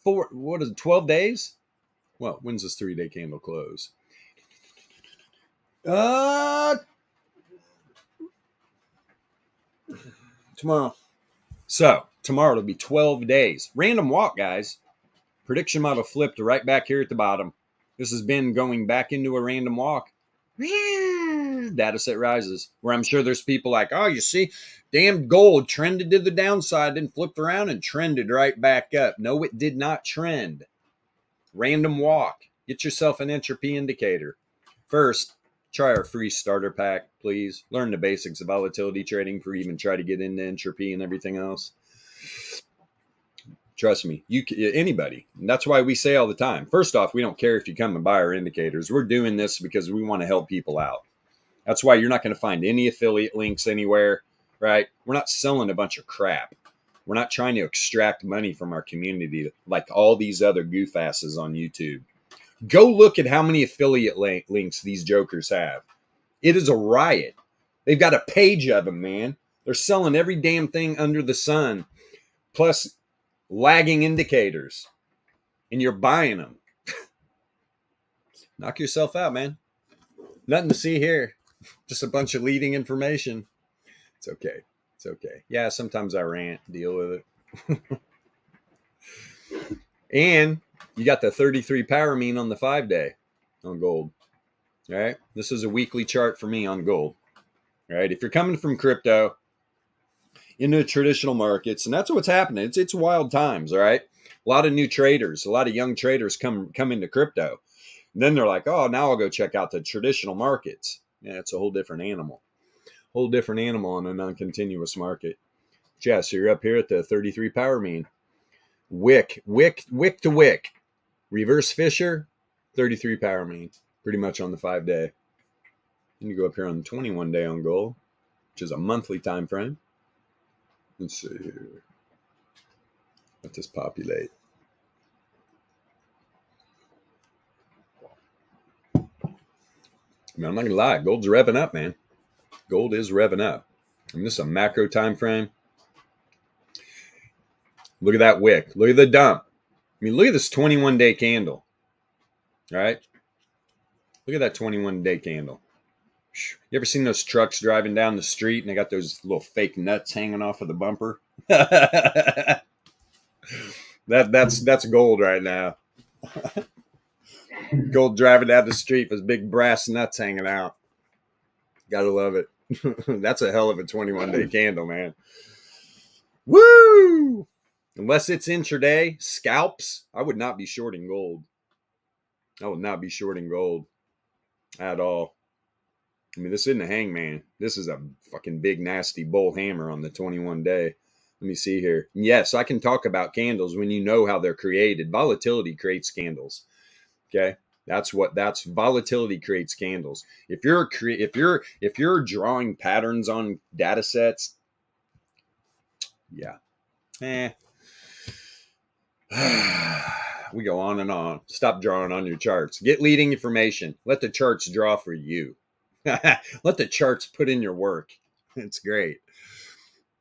for, 12 days? Well, when's this 3-day candle close? Tomorrow. So, tomorrow it'll be 12 days. Random walk, guys. Prediction model flipped right back here at the bottom. This has been going back into a random walk. Data set rises. Where I'm sure there's people like, oh, you see, damn gold trended to the downside, then flipped around and trended right back up. No, it did not trend. Random walk. Get yourself an entropy indicator. First, try our free starter pack, please. Learn the basics of volatility trading before you even try to get into entropy and everything else. Trust me, anybody. And that's why we say all the time. First off, we don't care if you come and buy our indicators. We're doing this because we want to help people out. That's why you're not going to find any affiliate links anywhere, right? We're not selling a bunch of crap. We're not trying to extract money from our community like all these other goof asses on YouTube. Go look at how many affiliate links these jokers have. It is a riot. They've got a page of them, man. They're selling every damn thing under the sun, plus lagging indicators, and you're buying them. Knock yourself out, man. Nothing to see here. Just a bunch of leading information. It's okay. It's okay. Yeah, sometimes I rant. Deal with it. And you got the 33 power mean on the 5-day on gold. All right. This is a weekly chart for me on gold. All right. If you're coming from crypto into traditional markets, and that's what's happening. It's wild times. All right. A lot of new traders, a lot of young traders come into crypto. And then they're like, oh, now I'll go check out the traditional markets. Yeah, it's a whole different animal. Whole different animal in a non-continuous market. Yeah, so you're up here at the 33 power mean. Wick to wick. Reverse fissure, 33 power mean. Pretty much on the 5-day. And you go up here on the 21-day on gold, which is a monthly time frame. Let's see here. Let this populate. I mean, I'm not gonna lie, gold's revving up, man. Gold is revving up. I mean, this is a macro time frame. Look at that wick. Look at the dump. I mean, look at this 21-day candle. All right? Look at that 21-day candle. You ever seen those trucks driving down the street and they got those little fake nuts hanging off of the bumper? That's gold right now. Gold driving down the street with big brass nuts hanging out. Gotta love it. That's a hell of a 21-day candle, man. Woo! Unless it's intraday, scalps, I would not be shorting gold. I would not be shorting gold at all. I mean, this isn't a hangman. This is a fucking big, nasty bull hammer on the 21-day. Let me see here. Yes, I can talk about candles when you know how they're created. Volatility creates candles. Okay, that's volatility creates candles. If you're drawing patterns on data sets, yeah, we go on and on. Stop drawing on your charts. Get leading information. Let the charts draw for you. Let the charts put in your work. It's great.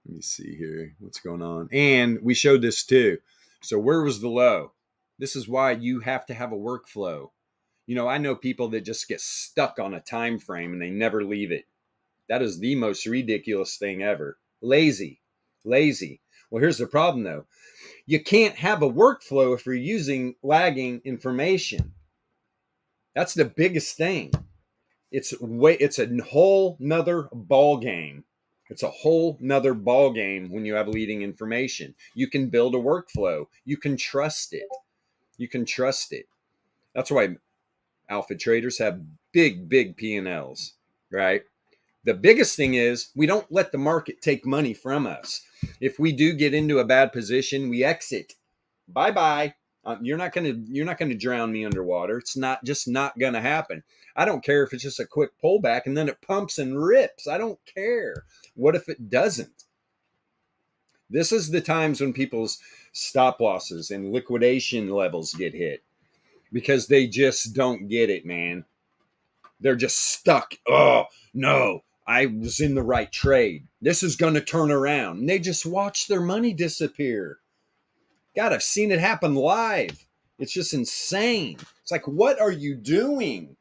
Let me see here. What's going on? And we showed this too. So where was the low? This is why you have to have a workflow. You know, I know people that just get stuck on a time frame and they never leave it. That is the most ridiculous thing ever. Lazy. Well, here's the problem though. You can't have a workflow if you're using lagging information. That's the biggest thing. It's a whole nother ball game. It's a whole nother ball game when you have leading information. You can build a workflow. You can trust it. That's why alpha traders have big P&Ls, right? The biggest thing is we don't let the market take money from us. If we do get into a bad position, we exit. Bye-bye. You're not gonna drown me underwater. It's not gonna happen. I don't care if it's just a quick pullback and then it pumps and rips. I don't care. What if it doesn't? This is the times when people's stop losses and liquidation levels get hit because they just don't get it, man. They're just stuck. Oh, no, I was in the right trade. This is going to turn around. And they just watch their money disappear. God, I've seen it happen live. It's just insane. It's like, what are you doing?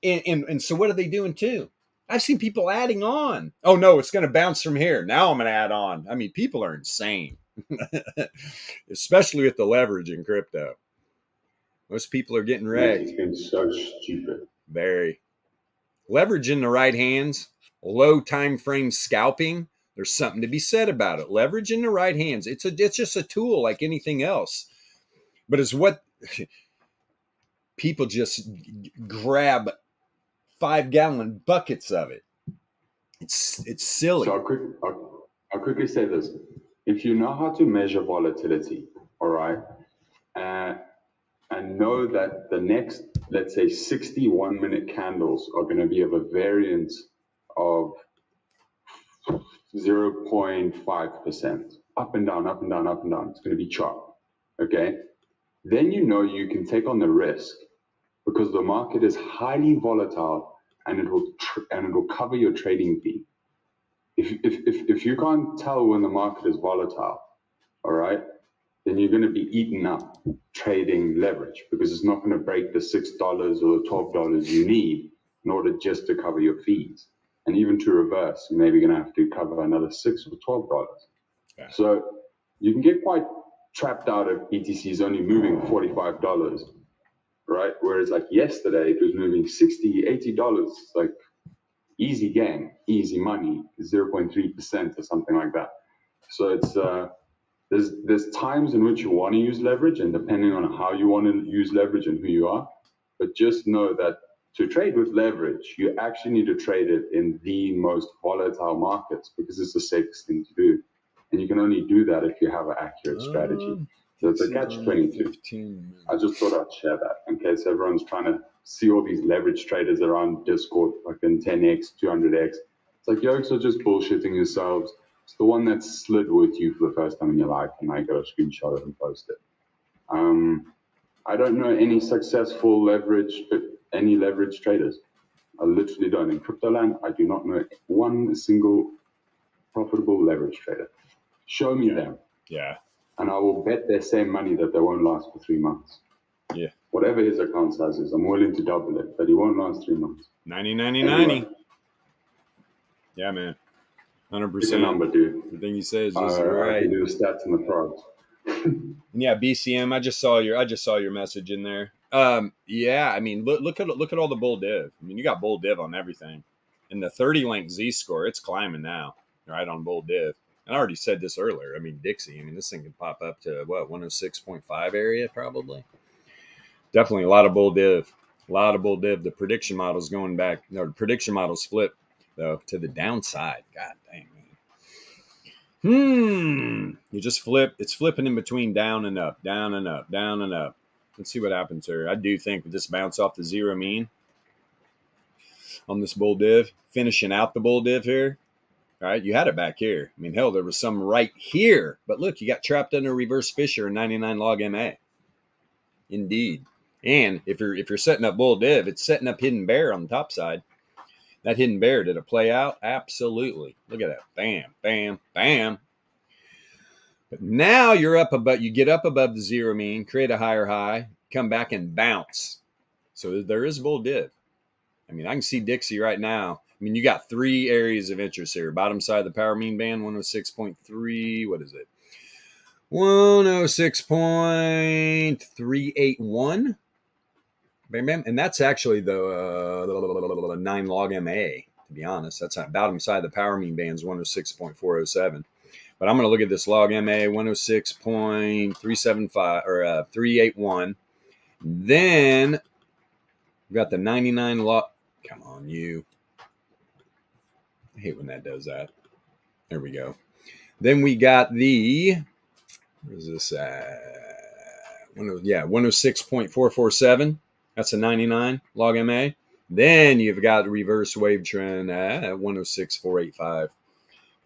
And so what are they doing too? I've seen people adding on. Oh, no, it's going to bounce from here. Now I'm going to add on. I mean, people are insane, especially with the leverage in crypto. Most people are getting wrecked. It's been so stupid. Very. Leverage in the right hands, low time frame scalping. There's something to be said about it. Leverage in the right hands. It's just a tool like anything else. But it's what people just grab 5-gallon buckets of it. It's silly. So I'll quickly say this. If you know how to measure volatility, all right, and know that the next, let's say, 61-minute candles are going to be of a variance of 0.5%, up and down, up and down, up and down. It's going to be sharp, okay? Then you know you can take on the risk because the market is highly volatile and it will cover your trading fee. If you can't tell when the market is volatile, all right, then you're going to be eaten up trading leverage because it's not going to break the $6 or $12 you need in order just to cover your fees. And even to reverse, you're maybe going to have to cover another $6 or $12. Yeah. So you can get quite trapped out if BTC is only moving $45, right? Whereas like yesterday, it was moving $60, $80. It's like easy game, easy money, 0.3% or something like that. So it's there's times in which you want to use leverage, and depending on how you want to use leverage and who you are, but just know that to trade with leverage, you actually need to trade it in the most volatile markets because it's the safest thing to do. And you can only do that if you have an accurate strategy. So it's a catch-22. I just thought I'd share that in case everyone's trying to see all these leverage traders around Discord, fucking 10x, 200x. It's like, yokes are just bullshitting yourselves. It's the one that slid with you for the first time in your life, and I got a screenshot it and post it. I don't know any successful leverage traders. I literally don't. In crypto land, I do not know one single profitable leverage trader. Show me them. Yeah. And I will bet their same money that they won't last for 3 months. Yeah. Whatever his account size is, I'm willing to double it, but he won't last 3 months. 90. Yeah, man. 100%. Pick a number, dude. Everything you say is just right. I can do the stats and the frogs. Yeah, BCM. I just saw your message in there. Yeah, I mean, look at all the bull div. I mean, you got bull div on everything, And the 30-link Z-score, it's climbing now, right on bull div. And I already said this earlier. I mean, Dixie, I mean, this thing could pop up to, what, 106.5 area probably? Definitely a lot of bull div. A lot of bull div. The prediction model's going back. No, the prediction model's flipped, though, to the downside. God dang, man. You just flip. It's flipping in between down and up, down and up, down and up. Let's see what happens here. I do think with this bounce off the zero mean on this bull div, finishing out the bull div here. All right, you had it back here. I mean, hell, there was some right here. But look, you got trapped under reverse Fisher and 99 log MA. Indeed. And if you're setting up bull div, it's setting up hidden bear on the top side. That hidden bear, did it play out? Absolutely. Look at that. Bam, bam, bam. But now you're up above, you get up above the zero mean, create a higher high, come back and bounce. So there is bull div. I mean, I can see Dixie right now. I mean, you got 3 areas of interest here. Bottom side of the power mean band, 106.3. What is it? 106.381. Bam, bam. And that's actually the 9 log MA, to be honest. That's not bottom side of the power mean band is 106.407. But I'm going to look at this log MA, 106.375 or 381. Then we've got the 99 log. Come on, you. I hate when that does that. There we go. Then we got the, where is this at? 106.447. That's a 99 log MA. Then you've got reverse wave trend at 106.485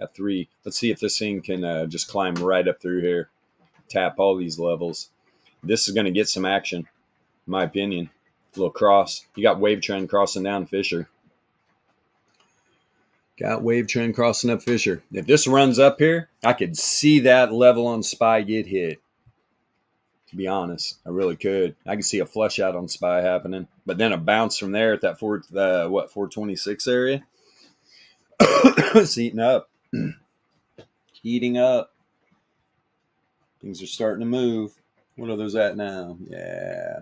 at 3. Let's see if this thing can just climb right up through here, tap all these levels. This is going to get some action, in my opinion. A little cross. You got wave trend crossing down Fisher. Got wave trend crossing up Fisher. If this runs up here, I could see that level on SPY get hit. To be honest, I really could. I can see a flush out on SPY happening, but then a bounce from there at that 426 area. It's heating up. Heating up. Things are starting to move. What are those at now? Yeah.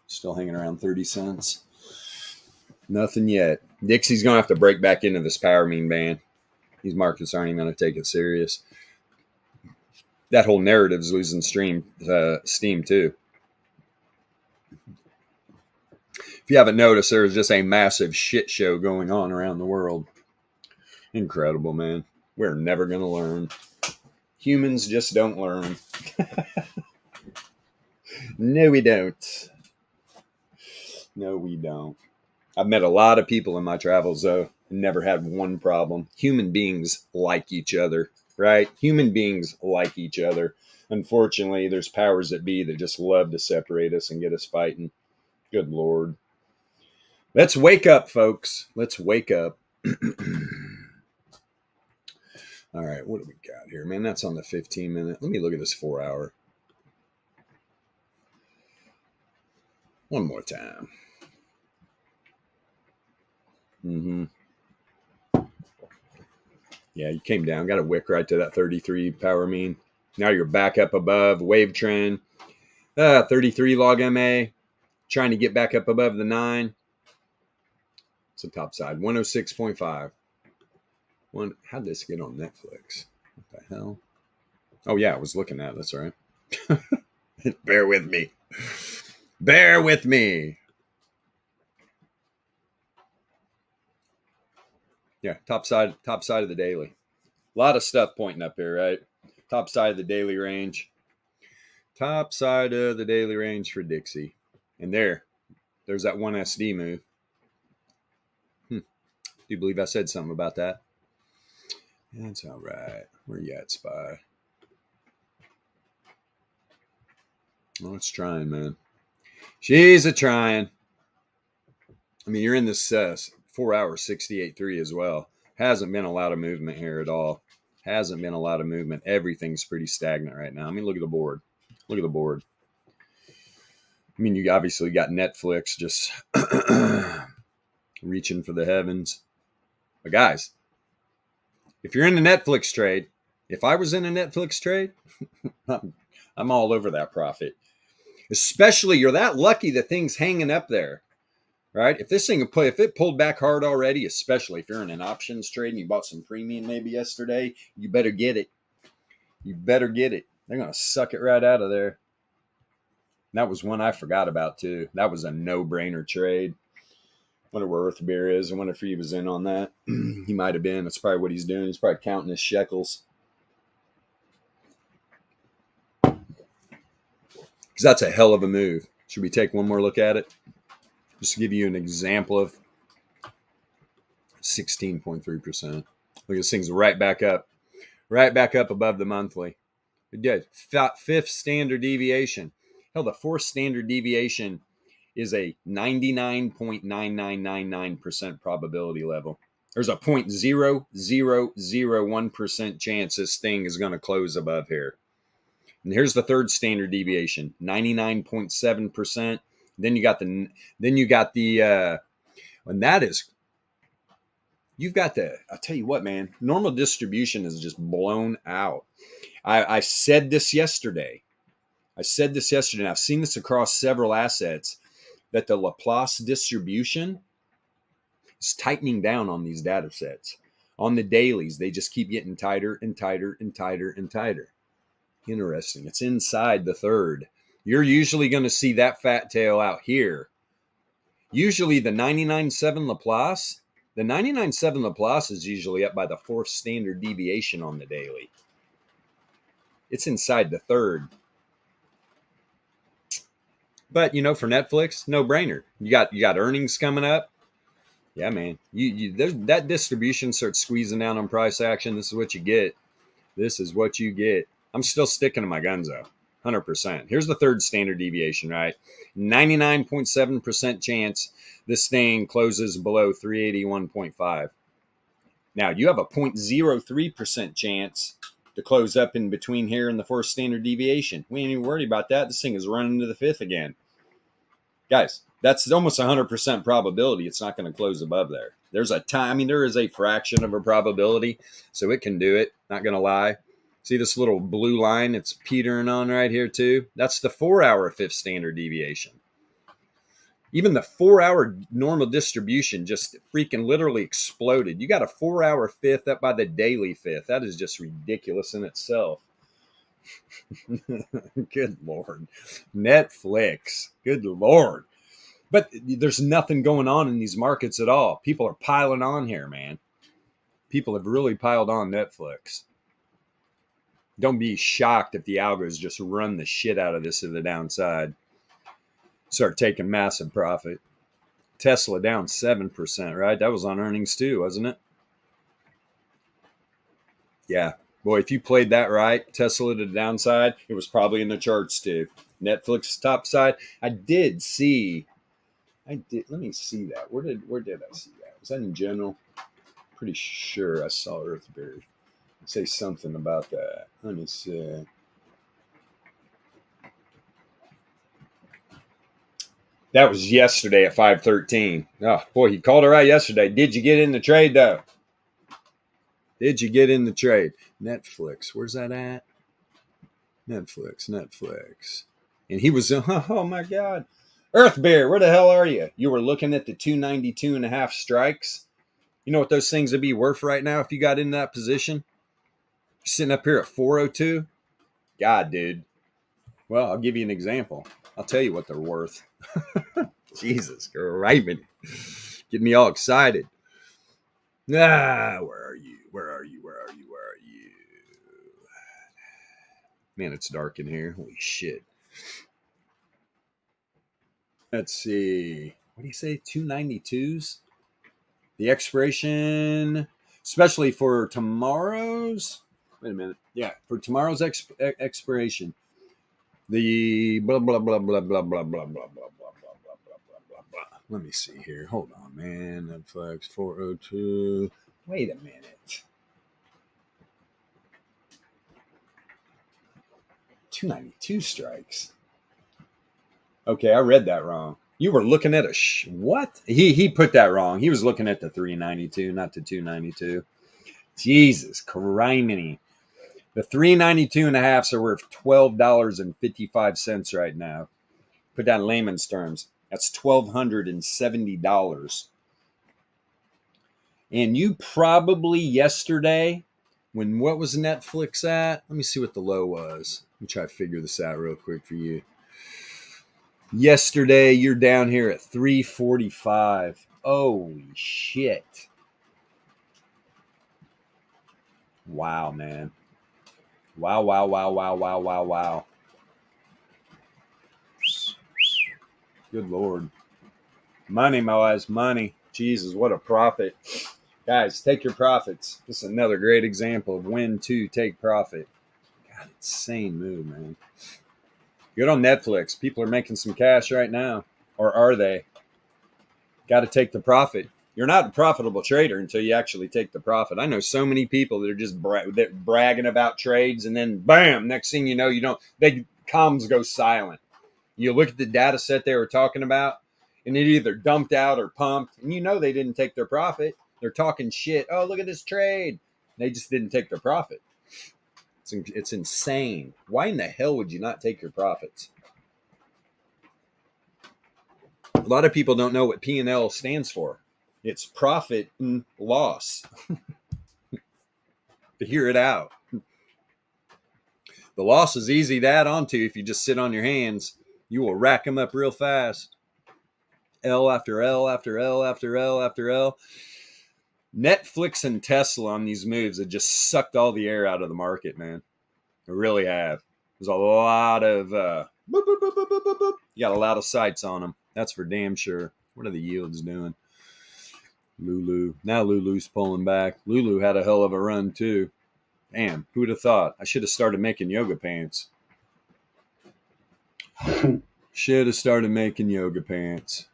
Still hanging around 30 cents. Nothing yet. Dixie's going to have to break back into this power mean band. These markets aren't even going to take it serious. That whole narrative's losing steam too. If you haven't noticed, there's just a massive shit show going on around the world. Incredible, man. We're never going to learn. Humans just don't learn. No, we don't. No, we don't. I've met a lot of people in my travels, though, and never had one problem. Human beings like each other, right? Human beings like each other. Unfortunately, there's powers that be that just love to separate us and get us fighting. Good Lord. Let's wake up, folks. Let's wake up. All right, what do we got here? Man, that's on the 15-minute. Let me look at this 4-hour. One more time. Yeah, you came down, got a wick right to that 33 power mean. Now you're back up above, wave trend. 33 log MA, trying to get back up above the 9. It's the top side, 106.5. How'd this get on Netflix? What the hell? Oh, yeah, I was looking at it. That's right. Bear with me. Bear with me. Yeah, top side of the daily. A lot of stuff pointing up here, right? Top side of the daily range. Top side of the daily range for Dixie. And there's that one SD move. Do you believe I said something about that? That's all right. Where you at, SPY? Oh, it's trying, man. She's a-trying. I mean, you're in this 4-hour 68.3 as well. Hasn't been a lot of movement here at all. Hasn't been a lot of movement. Everything's pretty stagnant right now. I mean, look at the board. Look at the board. I mean, you obviously got Netflix just reaching for the heavens. But guys, if you're in a Netflix trade, if I was in a Netflix trade, I'm all over that profit. Especially you're that lucky the thing's hanging up there. right? If this thing if it pulled back hard already, especially if you're in an options trade and you bought some premium maybe yesterday, you better get it. You better get it. They're gonna suck it right out of there. That was one I forgot about too. That was a no-brainer trade. Wonder where Earth Bear is. I wonder if he was in on that. He might have been. That's probably what he's doing. He's probably counting his shekels. Because that's a hell of a move. Should we take one more look at it? Just to give you an example of 16.3%. Look, this thing's right back up above the monthly. It did. Fifth standard deviation. Hell, the fourth standard deviation is a 99.9999% probability level. There's a 0.0001% chance this thing is going to close above here. And here's the third standard deviation, 99.7%. Then you got the and that is, you've got the, I'll tell you what, man, normal distribution is just blown out. I said this yesterday. I've seen this across several assets, that the Laplace distribution is tightening down on these data sets. On the dailies, they just keep getting tighter and tighter and tighter and tighter. Interesting. It's inside the third. You're usually going to see that fat tail out here. Usually the 99.7 Laplace, is usually up by the fourth standard deviation on the daily. It's inside the third. But, for Netflix, no brainer. You got earnings coming up. Yeah, man. That distribution starts squeezing down on price action. This is what you get. I'm still sticking to my guns, though. 100%. Here's the third standard deviation, right? 99.7% chance this thing closes below 381.5. Now, you have a 0.03% chance to close up in between here and the fourth standard deviation. We ain't even worried about that. This thing is running to the fifth again. Guys, that's almost 100% probability it's not going to close above there. There's a time, there is a fraction of a probability, so it can do it. Not going to lie. See this little blue line it's petering on right here too? That's the 4-hour fifth standard deviation. Even the 4-hour normal distribution just freaking literally exploded. You got a 4-hour fifth up by the daily fifth. That is just ridiculous in itself. Good Lord. Netflix. Good Lord. But there's nothing going on in these markets at all. People are piling on here, man. People have really piled on Netflix. Don't be shocked if the algos just run the shit out of this to the downside. Start taking massive profit. Tesla down 7%, right? That was on earnings too, wasn't it? Yeah. Boy, if you played that right, Tesla to the downside, it was probably in the charts too. Netflix top side. Let me see that. Where did I see that? Was that in general? Pretty sure I saw Earthbeard say something about that. Let me see. That was yesterday at 5:13. Oh, boy, he called her out yesterday. Did you get in the trade, though? Did you get in the trade? Netflix. Where's that at? Netflix. And he was, oh, my God. Earth Bear, where the hell are you? You were looking at the 292.5 strikes. You know what those things would be worth right now if you got in that position? You're sitting up here at 402. God, dude. Well, I'll give you an example. I'll tell you what they're worth. Jesus Christ. Get me all excited. Where are you? Man, it's dark in here. Holy shit. Let's see. What do you say? 292s? The expiration, especially for tomorrow's. Wait a minute. Yeah, for tomorrow's expiration. The blah, blah, blah, blah, blah, blah, blah, blah, blah, blah, blah, blah, blah, blah, blah. Let me see here. Hold on, man. Netflix 402. Wait a minute. 292 strikes. Okay, I read that wrong. You were looking at what? He put that wrong. He was looking at the 392, not the 292. Jesus criminy. The 392.5s are worth $12.55 right now. Put that in layman's terms. That's $1,270. And you probably yesterday, when what was Netflix at? Let me see what the low was. Let me try to figure this out real quick for you. Yesterday, you're down here at 345. Holy shit. Wow, man. Wow, wow, wow, wow, wow, wow, wow. Good Lord. Money, Moaz, money. Jesus, what a profit. Guys, take your profits. This is another great example of when to take profit. God, insane move, man. Good on Netflix. People are making some cash right now. Or are they? Got to take the profit. You're not a profitable trader until you actually take the profit. I know so many people that are just bragging about trades, and then bam, next thing you know, comms go silent. You look at the data set they were talking about, and it either dumped out or pumped, and you know they didn't take their profit. They're talking shit. Oh, look at this trade. They just didn't take their profit. It's insane. Why in the hell would you not take your profits? A lot of people don't know what P&L stands for. It's profit and loss. To hear it out. The loss is easy to add on to if you just sit on your hands. You will rack them up real fast. L after L after L after L after L. Netflix and Tesla on these moves have just sucked all the air out of the market, man. They really have. There's a lot of boop, boop, boop, boop, boop, boop. You got a lot of sights on them. That's for damn sure. What are the yields doing? Lulu. Now Lulu's pulling back. Lulu had a hell of a run too. Damn, who would have thought? I should have started making yoga pants. Should have started making yoga pants.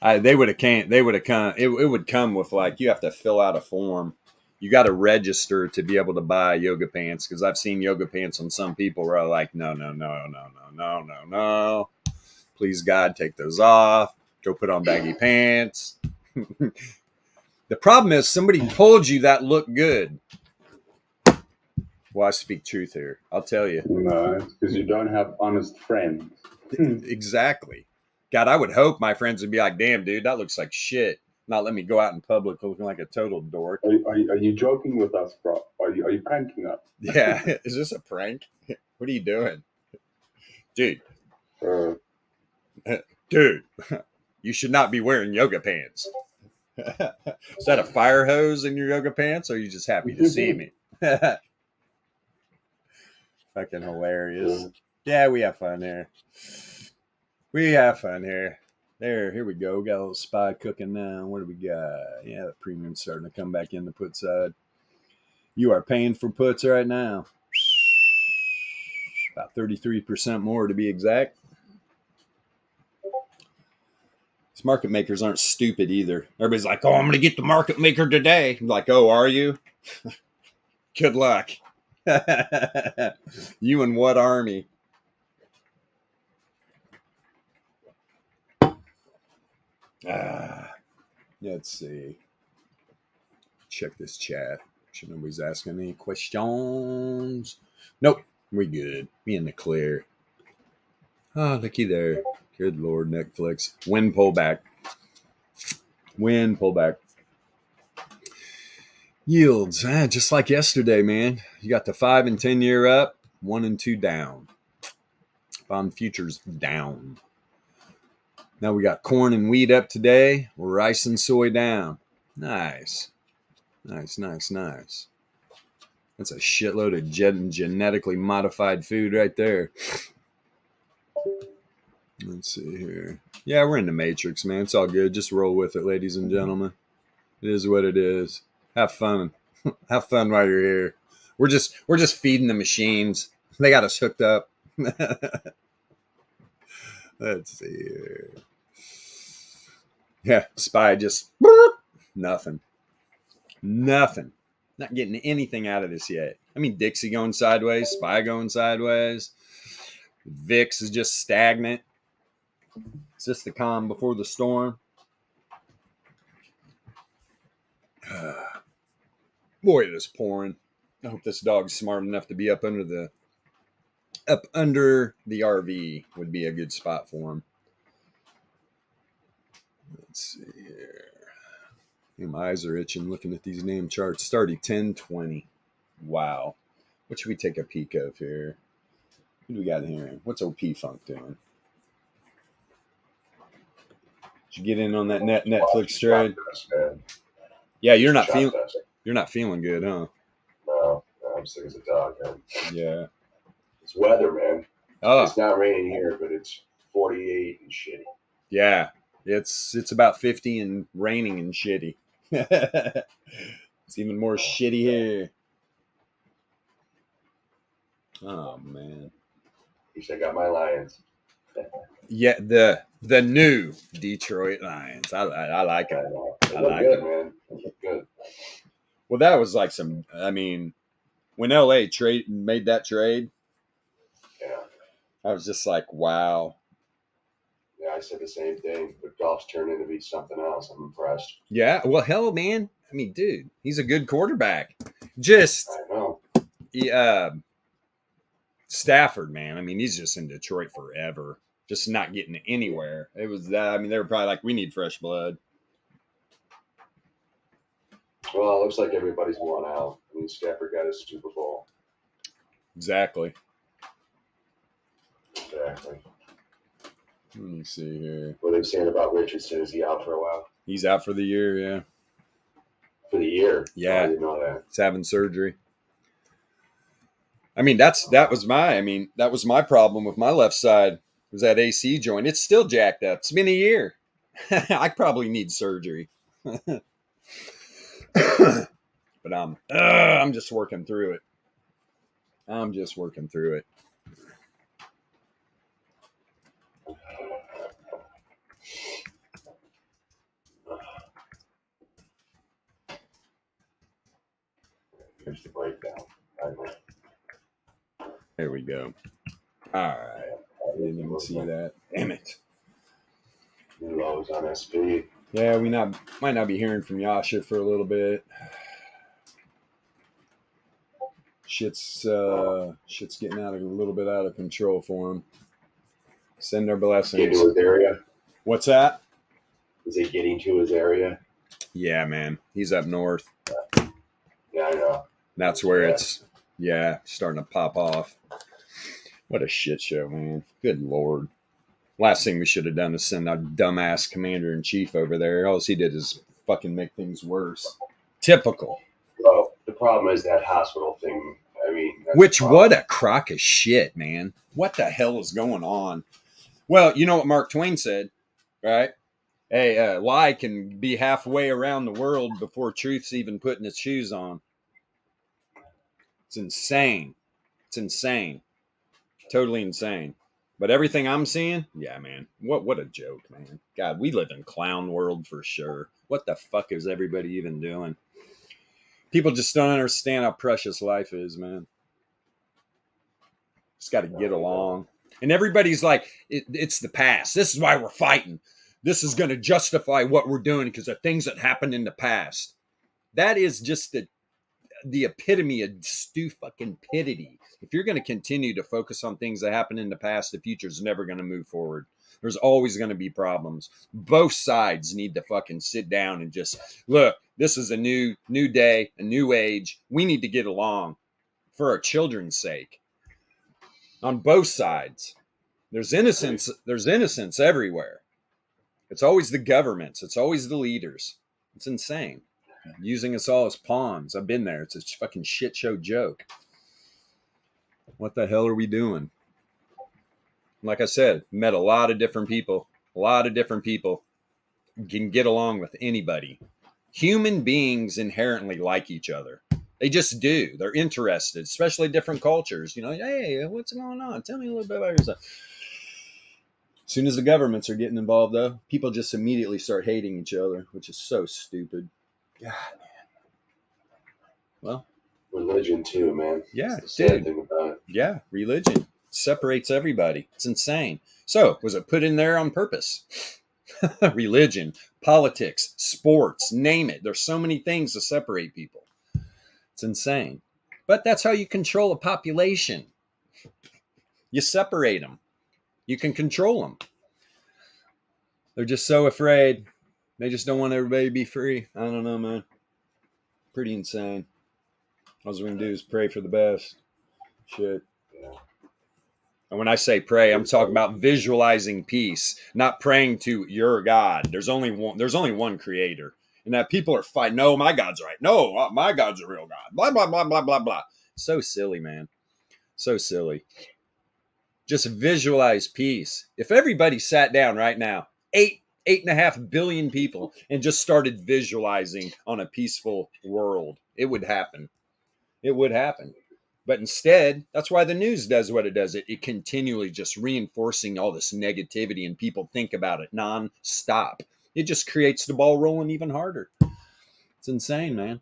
They would have come. It would come with like you have to fill out a form. You got to register to be able to buy yoga pants because I've seen yoga pants on some people where I'm like, no, no, no, no, no, no, no, no. Please God, take those off. Go put on baggy pants. The problem is somebody told you that looked good. Well, I speak truth here. I'll tell you. No, it's because you don't have honest friends. Exactly. God, I would hope my friends would be like, damn, dude, that looks like shit. Not let me go out in public looking like a total dork. Are you joking with us, bro? Are you pranking us? Yeah. Is this a prank? What are you doing? Dude. Dude, you should not be wearing yoga pants. Is that a fire hose in your yoga pants, or are you just happy to see me? Fucking hilarious. Yeah, we have fun here. We have fun here. Here we go. Got a little SPY cooking now. What do we got? Yeah, the premium's starting to come back in the put side. You are paying for puts right now. About 33% more to be exact. These market makers aren't stupid either. Everybody's like, oh, I'm going to get the market maker today. I'm like, oh, are you? Good luck. You and what army? Let's see. Check this chat. Sure nobody's asking any questions. Nope. We good. We in the clear. Oh, looky there. Good Lord, Netflix. Wind pullback. Wind pullback. Yields. Just like yesterday, man. You got the 5 and 10 year up. 1 and 2 down. Bond futures down. Now we got corn and wheat up today. Rice and soy down. Nice. Nice, nice, nice. That's a shitload of genetically modified food right there. Let's see here. Yeah, we're in the matrix, man. It's all good. Just roll with it, ladies and gentlemen. It is what it is. Have fun. Have fun while you're here. We're just feeding the machines. They got us hooked up. Let's see here. Yeah, SPY just nothing. Nothing. Not getting anything out of this yet. I mean, Dixie going sideways, SPY going sideways. VIX is just stagnant. It's just the calm before the storm. Boy, it is pouring. I hope this dog's smart enough to be up under the RV would be a good spot for him. Let's see here. My eyes are itching looking at these name charts. Starting 10:20. Wow. What should we take a peek of here? What do we got here? What's OP Funk doing? Did you get in on that Netflix trade? Yeah, you're not feeling good, huh? No, I'm sick as a dog, man. Yeah. It's weather, man. Oh. It's not raining here, but it's 48 and shitty. Yeah. It's about 50 and raining and shitty. It's even more shitty here. Oh man. At least I got my Lions. Yeah, the new Detroit Lions. I like it. They look good, man. They look good. Well, that was like some. I mean, when LA made that trade, Yeah. I was just like, wow. Yeah, I said the same thing, but Goff's turned into be something else. I'm impressed. Yeah. Well, hell, man. I mean, dude, he's a good quarterback. Just I know. Stafford, man. I mean, he's just in Detroit forever, just not getting anywhere. It was that. I mean, they were probably like, we need fresh blood. Well, it looks like everybody's worn out. I mean, Stafford got his Super Bowl. Exactly. Exactly. Let me see here. What are they saying about Richardson? Is he out for a while? He's out for the year, yeah. For the year? Yeah. Oh, I didn't know that. He's having surgery. I mean, that was my problem with my left side, was that AC joint. It's still jacked up. It's been a year. I probably need surgery. But I'm just working through it. Here's the breakdown. There we go. All right. I didn't even see that. Damn it. New lows on SP. Yeah, we might not be hearing from Yasha for a little bit. Shit's getting a little bit out of control for him. Send our blessings. Get to his area. What's that? Is he getting to his area? Yeah, man. He's up north. Yeah, I know. That's where it's starting to pop off. What a shit show, man. Good Lord. Last thing we should have done is send our dumbass commander-in-chief over there. All he did is fucking make things worse. Typical. Well, the problem is that hospital thing. I mean, what a crock of shit, man. What the hell is going on? Well, you know what Mark Twain said, right? Hey, a lie can be halfway around the world before truth's even putting its shoes on. It's insane. Totally insane. But everything I'm seeing, yeah, man. What a joke, man. God, we live in clown world for sure. What the fuck is everybody even doing? People just don't understand how precious life is, man. Just got to get along. And everybody's like, it's the past. This is why we're fighting. This is going to justify what we're doing because of things that happened in the past. That is just the epitome of stupidity. If you're going to continue to focus on things that happened in the past, the future's never going to move forward. There's always going to be problems. Both sides need to fucking sit down and just look. This is a new day, a new age. We need to get along for our children's sake. On both sides, there's innocence. There's innocence everywhere. It's always the governments. It's always the leaders. It's insane. Using us all as pawns. I've been there. It's a fucking shit show joke. What the hell are we doing? Like I said, met a lot of different people. Can get along with anybody. Human beings inherently like each other. They just do. They're interested, especially different cultures. You know, hey, what's going on? Tell me a little bit about yourself. As soon as the governments are getting involved, though, people just immediately start hating each other, which is so stupid. God, man. Well, religion too, man. Yeah, that's the sad thing about it. Yeah, religion separates everybody. It's insane. So, was it put in there on purpose? Religion, politics, sports, name it. There's so many things to separate people. It's insane. But that's how you control a population. You separate them. You can control them. They're just so afraid. They just don't want everybody to be free. I don't know, man. Pretty insane. All we're going to do is pray for the best. Shit. Yeah. And when I say pray, I'm talking about visualizing peace, not praying to your God. There's only one creator. And that people are fighting, no, my God's right. No, my God's a real God. Blah, blah, blah, blah, blah, blah. So silly, man. So silly. Just visualize peace. If everybody sat down right now, 8.5 billion people, and just started visualizing on a peaceful world, it would happen. It would happen. But instead, that's why the news does what it does. It continually just reinforcing all this negativity, and people think about it non-stop. It just creates the ball rolling even harder. It's insane, man.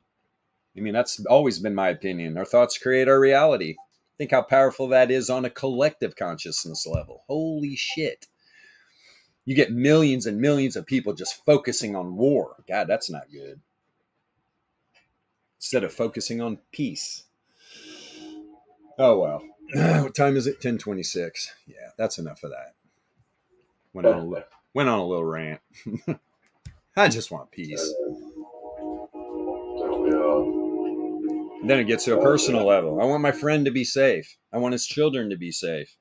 I mean, that's always been my opinion. Our thoughts create our reality. Think how powerful that is on a collective consciousness level. Holy shit. You get millions and millions of people just focusing on war. God, that's not good. Instead of focusing on peace. Oh, well. What time is it? 10:26. Yeah, that's enough of that. Went on a little rant. I just want peace. And then it gets to a personal level. I want my friend to be safe. I want his children to be safe.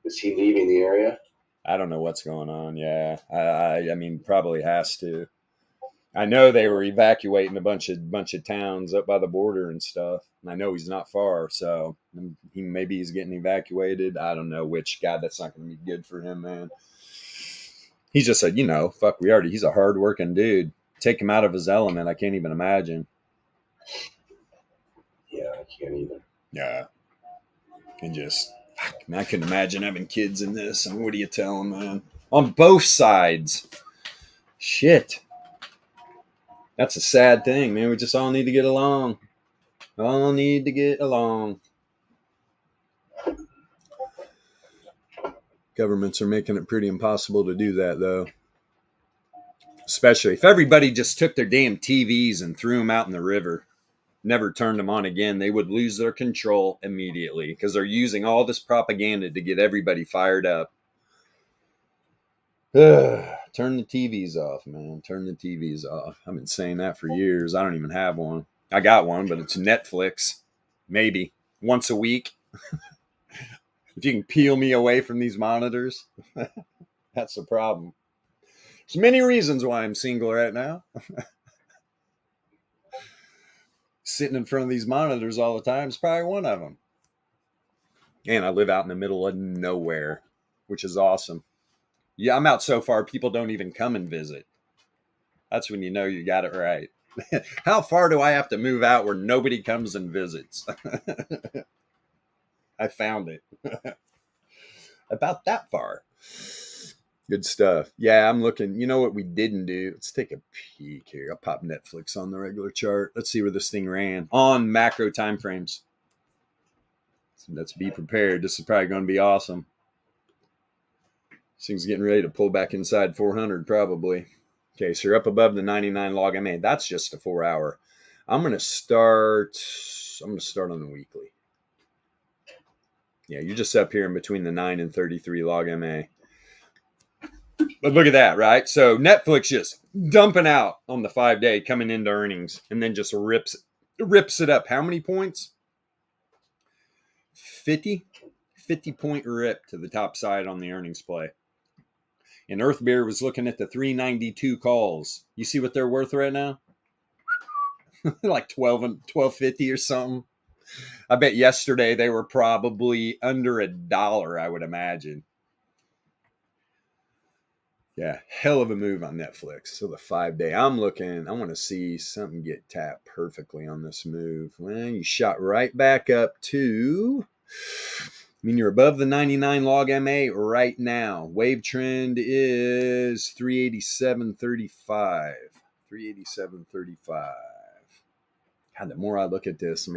Is he leaving the area? I don't know what's going on. Yeah, I mean, probably has to. I know they were evacuating a bunch of towns up by the border and stuff. And I know he's not far, so maybe he's getting evacuated. I don't know which. God, that's not going to be good for him, man. He's just said, fuck, he's a hardworking dude. Take him out of his element. I can't even imagine. Yeah, I can't either. Yeah. And just, fuck, man, I couldn't imagine having kids in this. I mean, what do you tell them, man? On both sides. Shit. That's a sad thing, man. We just all need to get along. All need to get along. Governments are making it pretty impossible to do that, though. Especially if everybody just took their damn TVs and threw them out in the river, never turned them on again, they would lose their control immediately because they're using all this propaganda to get everybody fired up. Turn the TVs off, man. Turn the TVs off. I've been saying that for years. I don't even have one. I got one, but it's Netflix. Maybe once a week. If you can peel me away from these monitors, that's the problem. There's many reasons why I'm single right now. Sitting in front of these monitors all the time is probably one of them. And I live out in the middle of nowhere, which is awesome. Yeah, I'm out so far, people don't even come and visit. That's when you know you got it right. How far do I have to move out where nobody comes and visits? I found it. About that far. Good stuff. Yeah, I'm looking. You know what we didn't do? Let's take a peek here. I'll pop Netflix on the regular chart. Let's see where this thing ran on macro time frames. So let's be prepared. This is probably going to be awesome. This thing's getting ready to pull back inside 400 probably. Okay, so you're up above the 99 log MA. That's just a 4 hour. I'm going to start on the weekly. Yeah, you're just up here in between the 9 and 33 log MA. But look at that, right? So Netflix just dumping out on the 5-day coming into earnings and then just rips it up. How many points? 50 point rip to the top side on the earnings play. And Earth Bear was looking at the 392 calls. You see what they're worth right now? Like 12.50 or something. I bet yesterday they were probably under $1, I would imagine. Yeah, hell of a move on Netflix. So the 5-day, I want to see something get tapped perfectly on this move. Well, you shot right back up to, you're above the 99 log MA right now. Wave trend is 387.35. 387.35. God, the more I look at this,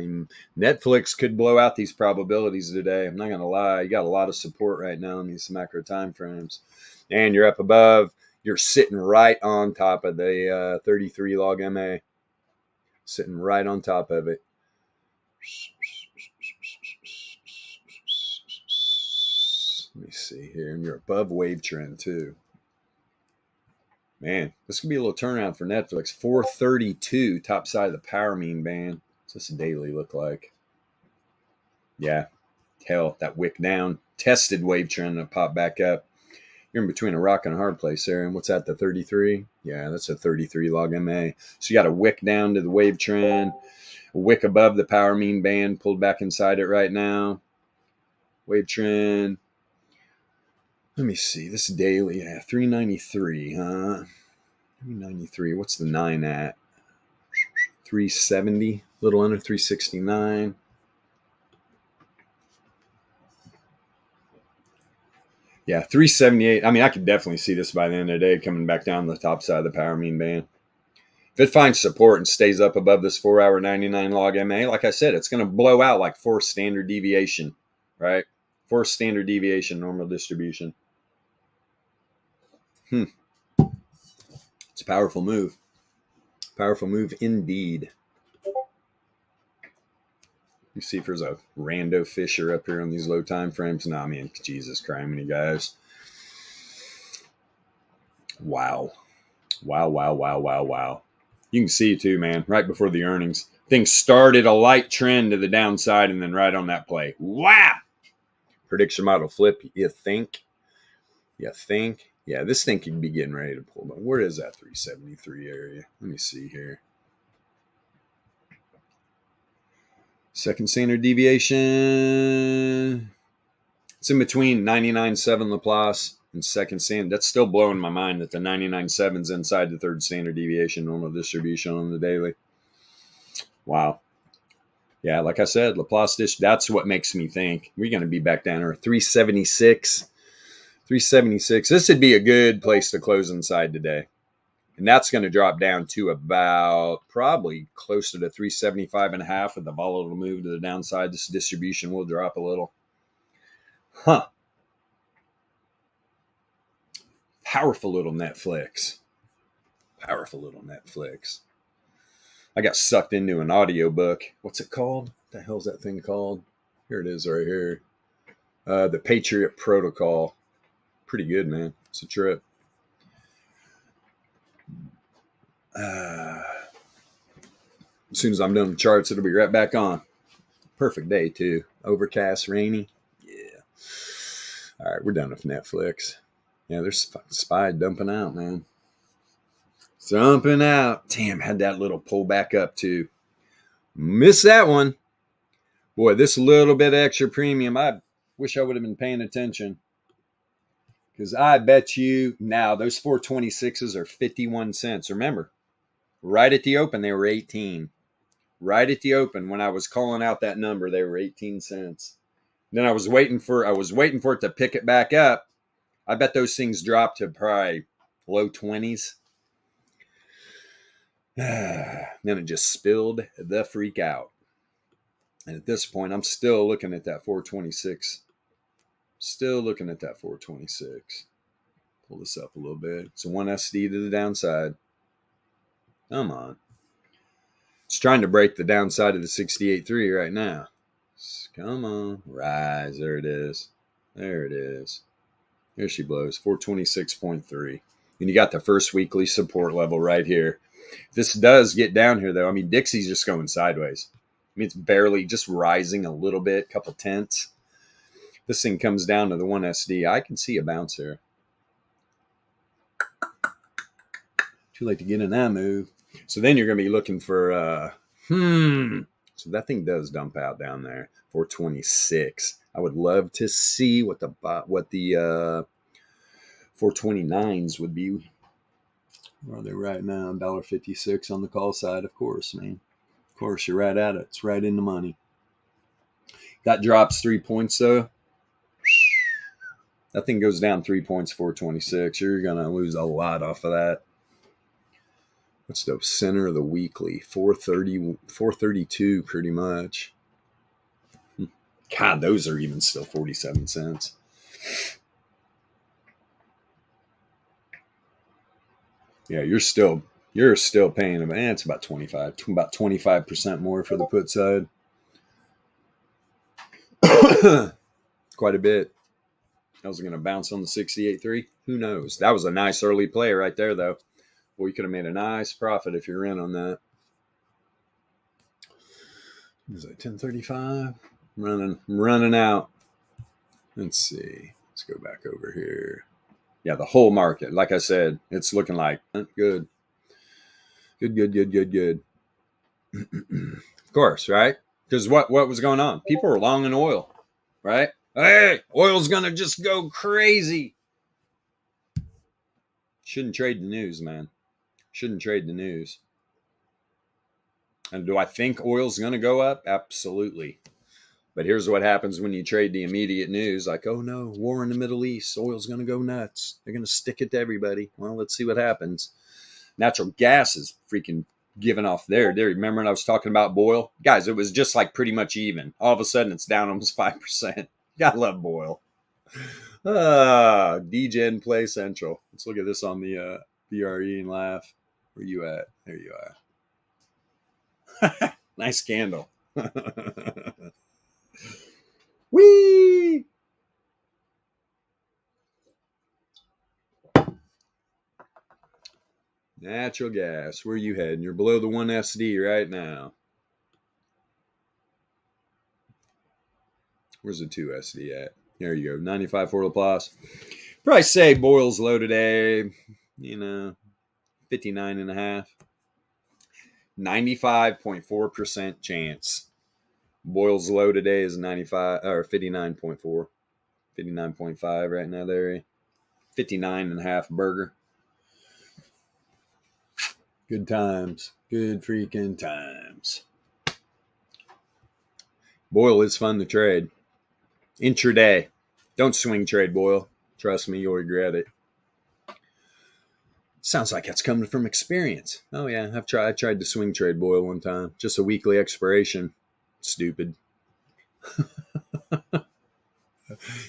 Netflix could blow out these probabilities today. I'm not going to lie. You got a lot of support right now in these macro time frames. And you're up above. You're sitting right on top of the 33 log MA. Sitting right on top of it. Let me see here. And you're above wave trend too. Man, this could be a little turnaround for Netflix. 432, top side of the power mean band. What's this daily look like? Yeah, hell, that wick down. Tested wave trend to pop back up. You're in between a rock and a hard place there. And what's that, the 33? Yeah, that's a 33 log MA. So you got a wick down to the wave trend, a wick above the power mean band, pulled back inside it right now. Wave trend. Let me see. This daily, yeah, 393, huh? 393. What's the 9 at? 370. Little under 369. Yeah, 378. I mean, I could definitely see this by the end of the day coming back down the top side of the power mean band. If it finds support and stays up above this 4-hour 99 log MA, like I said, it's going to blow out like 4 standard deviation, right? 4 standard deviation normal distribution. It's a powerful move. Powerful move indeed. You see if there's a rando fisher up here on these low time frames. Nah, man, Jesus criminy, guys. Wow. Wow, wow, wow, wow, wow. You can see too, man, right before the earnings, things started a light trend to the downside and then right on that play. Wow. Prediction model flip, you think? You think? Yeah, this thing could be getting ready to pull. But where is that 373 area? Let me see here. Second standard deviation. It's in between 99.7 Laplace and second standard. That's still blowing my mind that the 99.7 is inside the third standard deviation normal distribution on the daily. Wow. Yeah, like I said, Laplace dish, that's what makes me think we're going to be back down to 376. 376. This would be a good place to close inside today. And that's going to drop down to about probably closer to 375.5 with the volatile move to the downside. This distribution will drop a little. Huh. Powerful little Netflix. Powerful little Netflix. I got sucked into an audiobook. What's it called? What the hell's that thing called? Here it is right here. The Patriot Protocol. Pretty good, man. It's a trip. As soon as I'm done with the charts, it'll be right back on. Perfect day, too. Overcast, rainy. Yeah. All right, we're done with Netflix. Yeah, there's SPY dumping out, man. Dumping out. Damn, had that little pull back up, too. Missed that one. Boy, this little bit extra premium, I wish I would have been paying attention. Because I bet you now those 426s are 51 cents. Remember, right at the open, they were 18. Right at the open, when I was calling out that number, they were 18 cents. Then I was waiting for it to pick it back up. I bet those things dropped to probably low 20s. Then it just spilled the freak out. And at this point, I'm still looking at that 426. Still looking at that 426. Pull this up a little bit. It's a 1 SD to the downside. Come on. It's trying to break the downside of the 68.3 right now. Come on. Rise. There it is. There it is. Here she blows. 426.3. And you got the first weekly support level right here. If this does get down here, though, I mean, Dixie's just going sideways. I mean, it's barely just rising a little bit, couple tenths. This thing comes down to the 1 SD. I can see a bounce here. Too late to get in that move. So then you're going to be looking for, So that thing does dump out down there. 426. I would love to see what the 429s would be. Where are they right now? $1.56 on the call side, of course, man. Of course, you're right at it. It's right in the money. That drops 3 points, though. That thing goes down 3 points, 426. You're going to lose a lot off of that. What's the center of the weekly? 432, pretty much. God, those are even still 47 cents. Yeah, you're still paying them. It's about 25% more for the put side. Quite a bit. I was going to bounce on the 68.3. Who knows? That was a nice early play right there, though. Well, you could have made a nice profit if you're in on that. Is it 10:35? Running out. Let's see. Let's go back over here. Yeah, the whole market. Like I said, it's looking like good. Good. Of course, right? Because what was going on? People were long in oil, right? Hey, oil's gonna just go crazy. Shouldn't trade the news, man. Shouldn't trade the news. And do I think oil's gonna go up? Absolutely. But here's what happens when you trade the immediate news, like, oh no, war in the Middle East, oil's going to go nuts. They're going to stick it to everybody. Well, let's see what happens. Natural gas is freaking giving off there. Remember when I was talking about Boyle? Guys, it was just like pretty much even. All of a sudden, it's down almost 5%. Gotta love Boyle. DGen Play Central. Let's look at this on the BRE and laugh. Where you at? There you are. Nice candle. Whee! Natural gas. Where you heading? You're below the 1 SD right now. Where's the 2 SD at? There you go. 95 for Laplace. Probably say Boyle's low today. 59.5. 95.4% chance. Boyle's low today is 95 or 59.4. 59.5 right now there. 59.5 burger. Good times. Good freaking times. Boyle is fun to trade. Intraday. Don't swing trade Boyle. Trust me, you'll regret it. Sounds like that's coming from experience. Oh yeah, I tried to swing trade Boyle one time. Just a weekly expiration. Stupid.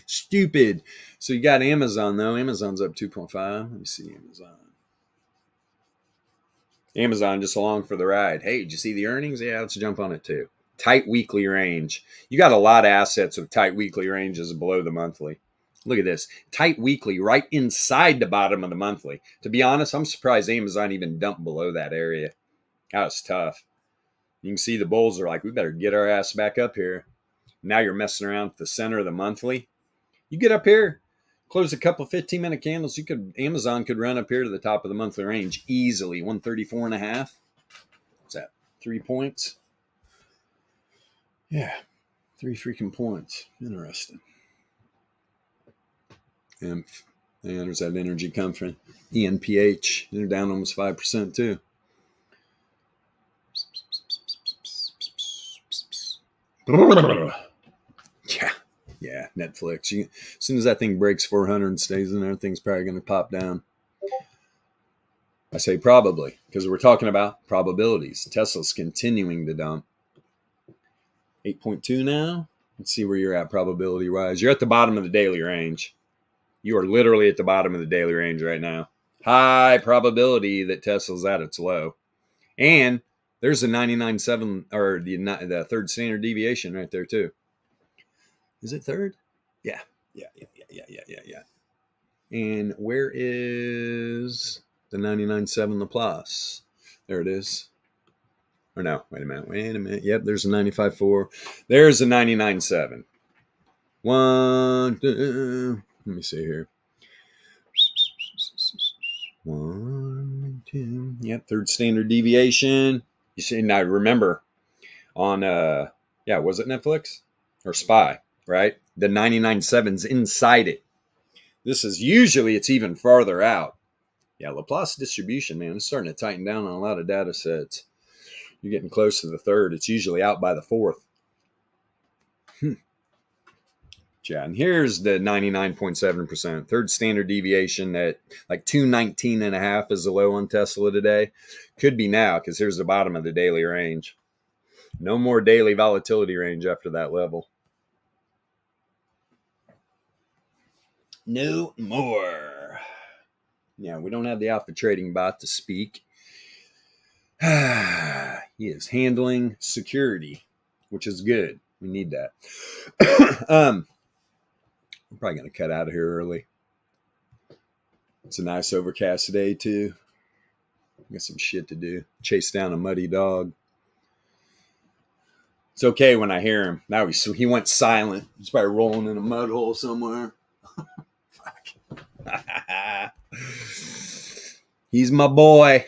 Stupid. So you got Amazon though. Amazon's up 2.5. Let me see Amazon. Amazon just along for the ride. Hey, did you see the earnings? Yeah, let's jump on it too. Tight weekly range. You got a lot of assets with tight weekly ranges below the monthly. Look at this. Tight weekly right inside the bottom of the monthly. To be honest, I'm surprised Amazon even dumped below that area. That was tough. You can see the bulls are like, we better get our ass back up here. Now you're messing around with the center of the monthly. You get up here, close a couple 15-minute candles. Amazon could run up here to the top of the monthly range easily. 134.5. What's that? 3 points? Yeah, 3 freaking points. Interesting. And there's that energy comfort. ENPH. They're down almost 5% too. Yeah, Netflix. As soon as that thing breaks 400 and stays in there, thing's probably going to pop down. I say probably because we're talking about probabilities. Tesla's continuing to dump. 8.2 now. Let's see where you're at probability-wise. You're at the bottom of the daily range. You are literally at the bottom of the daily range right now. High probability that Tesla's at its low. And there's a 99.7 or the third standard deviation right there too. Is it third? Yeah. And where is the 99.7 Laplace? There it is. Or no, wait a minute. Yep, there's a 95.4. There's a 99.7. 1, 2, let me see here. 1, 2. Yep, third standard deviation. You see, now remember on, was it Netflix or Spy, right? The 99.7's inside it. This is usually, it's even farther out. Yeah, Laplace distribution, man, it's starting to tighten down on a lot of data sets. You're getting close to the third. It's usually out by the fourth. Yeah, and here's the 99.7%. Third standard deviation at like 219.5 is the low on Tesla today. Could be now because here's the bottom of the daily range. No more daily volatility range after that level. No more. Yeah, we don't have the alpha trading bot to speak. He is handling security, which is good. We need that. I'm probably going to cut out of here early. It's a nice overcast day, too. Got some shit to do. Chase down a muddy dog. It's okay when I hear him. Now he went silent. He's probably rolling in a mud hole somewhere. He's my boy.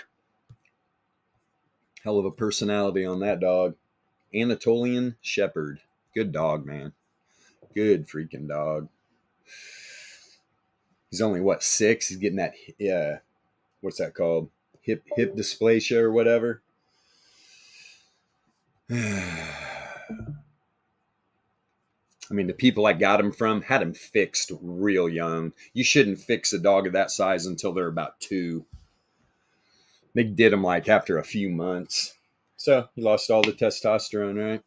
Hell of a personality on that dog. Anatolian Shepherd. Good dog, man. Good freaking dog. He's only, what, 6? He's getting that, what's that called? Hip dysplasia or whatever. I mean, the people I got him from had him fixed real young. You shouldn't fix a dog of that size until they're about 2. They did him like after a few months. So he lost all the testosterone, right?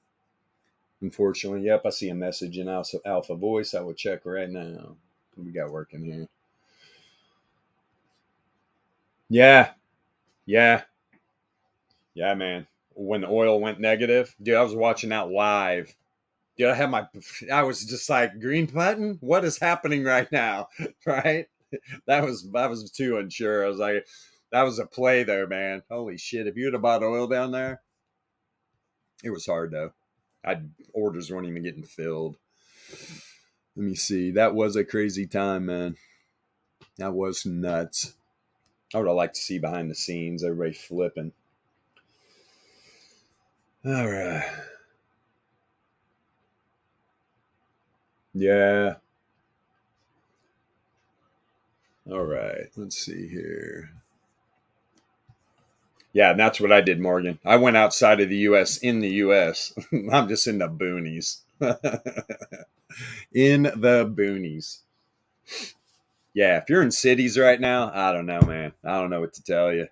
Unfortunately. Yep, I see a message in Alpha Voice. I will check right now. What we got working here? Yeah, man. When the oil went negative, dude, I was watching that live. Dude, I was just like, green button? What is happening right now? Right? I was too unsure. I was like, that was a play there, man. Holy shit. If you would have bought oil down there, it was hard though. Orders weren't even getting filled. Let me see. That was a crazy time, man. That was nuts. I would have liked to see behind the scenes, everybody flipping. All right. Yeah. All right. Let's see here. Yeah, and that's what I did, Morgan. I went outside of the U.S. in the U.S. I'm just in the boonies. In the boonies. Yeah, if you're in cities right now, I don't know, man. I don't know what to tell you.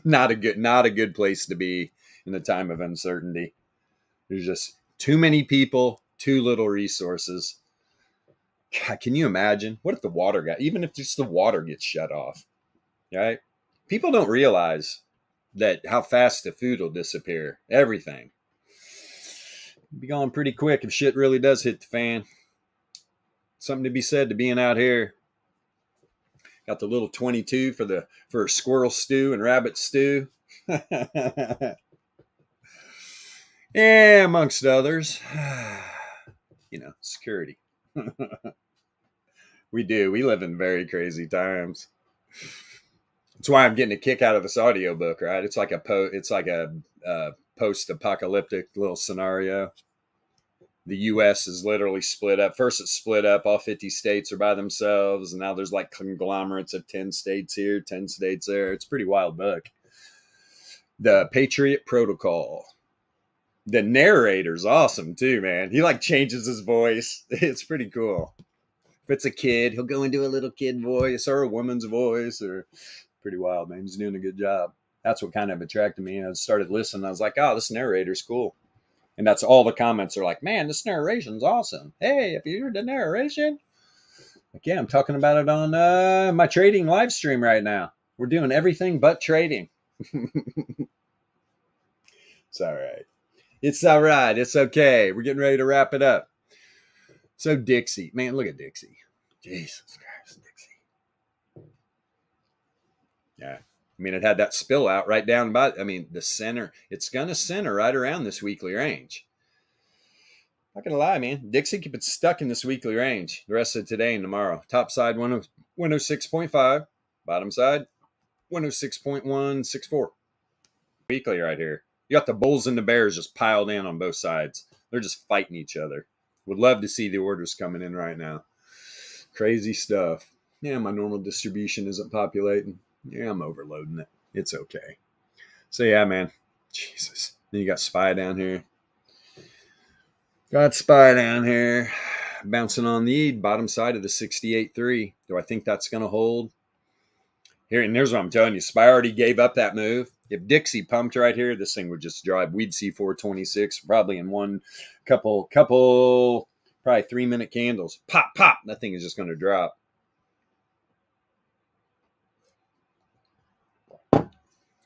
Not a good place to be in a time of uncertainty. There's just too many people, too little resources. God, can you imagine? What if the water even if just the water gets shut off, right? People don't realize that how fast the food will disappear. Everything. It'll be gone pretty quick if shit really does hit the fan. Something to be said to being out here. Got the little 22 for squirrel stew and rabbit stew. Yeah, amongst others. Security. We do. We live in very crazy times. That's why I'm getting a kick out of this audiobook, right? It's like a post-apocalyptic little scenario. The U.S. is literally split up. First, it's split up. All 50 states are by themselves, and now there's like conglomerates of 10 states here, 10 states there. It's a pretty wild book. The Patriot Protocol. The narrator's awesome too, man. He like changes his voice. It's pretty cool. If it's a kid, he'll go into a little kid voice or a woman's voice, or pretty wild, man. He's doing a good job. That's what kind of attracted me. I started listening. I was like, oh, this narrator's cool. And that's all the comments are like, man, this narration's awesome. Hey, if you heard the narration. Like, yeah, I'm talking about it on my trading live stream right now. We're doing everything but trading. It's all right. It's all right. It's okay. We're getting ready to wrap it up. So Dixie, man, look at Dixie. Jesus Christ, Dixie. Yeah. I mean, it had that spill out right down by, the center. It's going to center right around this weekly range. Not going to lie, man. Dixie keep it stuck in this weekly range the rest of today and tomorrow. Top side, 106.5. Bottom side, 106.164. Weekly right here. You got the Bulls and the Bears just piled in on both sides. They're just fighting each other. Would love to see the orders coming in right now. Crazy stuff. Yeah, my normal distribution isn't populating. Yeah, I'm overloading it. It's okay. So yeah, man. Jesus. Then you got SPY down here. Got SPY down here. Bouncing on the bottom side of the 68.3. Do I think that's going to hold? Here, and here's what I'm telling you. SPY already gave up that move. If Dixie pumped right here, this thing would just drive. We'd see 426 probably in one couple, probably 3-minute candles. Pop, pop. That thing is just going to drop.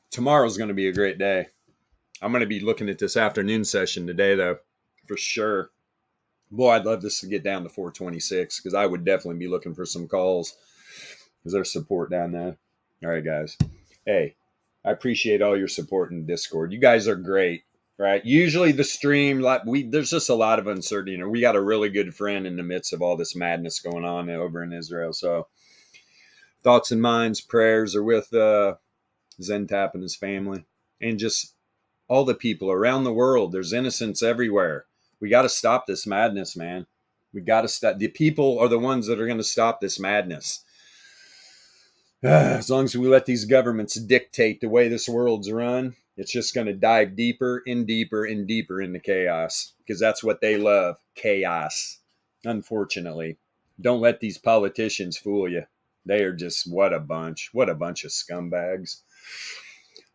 Tomorrow's going to be a great day. I'm going to be looking at this afternoon session today, though, for sure. Boy, I'd love this to get down to 426 because I would definitely be looking for some calls because there's support down there. All right, guys. Hey, I appreciate all your support in Discord. You guys are great, right? Usually the stream, there's just a lot of uncertainty. We got a really good friend in the midst of all this madness going on over in Israel. So thoughts and minds, prayers are with Zentap and his family, and just all the people around the world. There's innocents everywhere. We got to stop this madness, man. We got to stop. The people are the ones that are going to stop this madness. As long as we let these governments dictate the way this world's run, it's just going to dive deeper and deeper and deeper into chaos, because that's what they love, chaos. Unfortunately, don't let these politicians fool you. They are just, what a bunch of scumbags.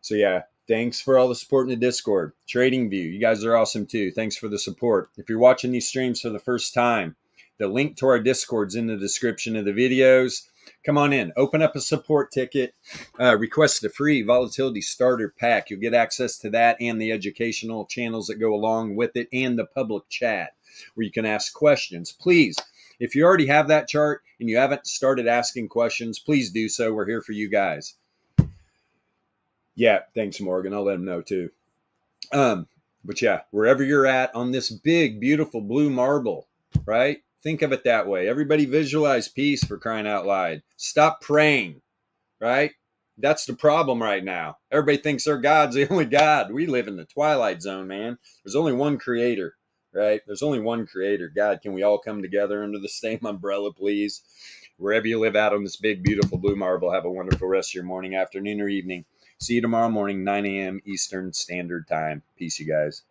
So yeah, thanks for all the support in the Discord. Trading View, you guys are awesome too. Thanks for the support. If you're watching these streams for the first time, the link to our Discord's in the description of the videos. Come on in, open up a support ticket, request a free Volatility Starter Pack. You'll get access to that and the educational channels that go along with it, and the public chat where you can ask questions. Please, if you already have that chart and you haven't started asking questions, please do so. We're here for you guys. Yeah, thanks, Morgan. I'll let him know too. But yeah, wherever you're at on this big, beautiful blue marble, right? Think of it that way. Everybody visualize peace, for crying out loud. Stop praying, right? That's the problem right now. Everybody thinks their God's the only God. We live in the twilight zone, man. There's only one creator, right? There's only one creator. God, can we all come together under the same umbrella, please? Wherever you live out on this big, beautiful blue marble, have a wonderful rest of your morning, afternoon, or evening. See you tomorrow morning, 9 a.m. Eastern Standard Time. Peace, you guys.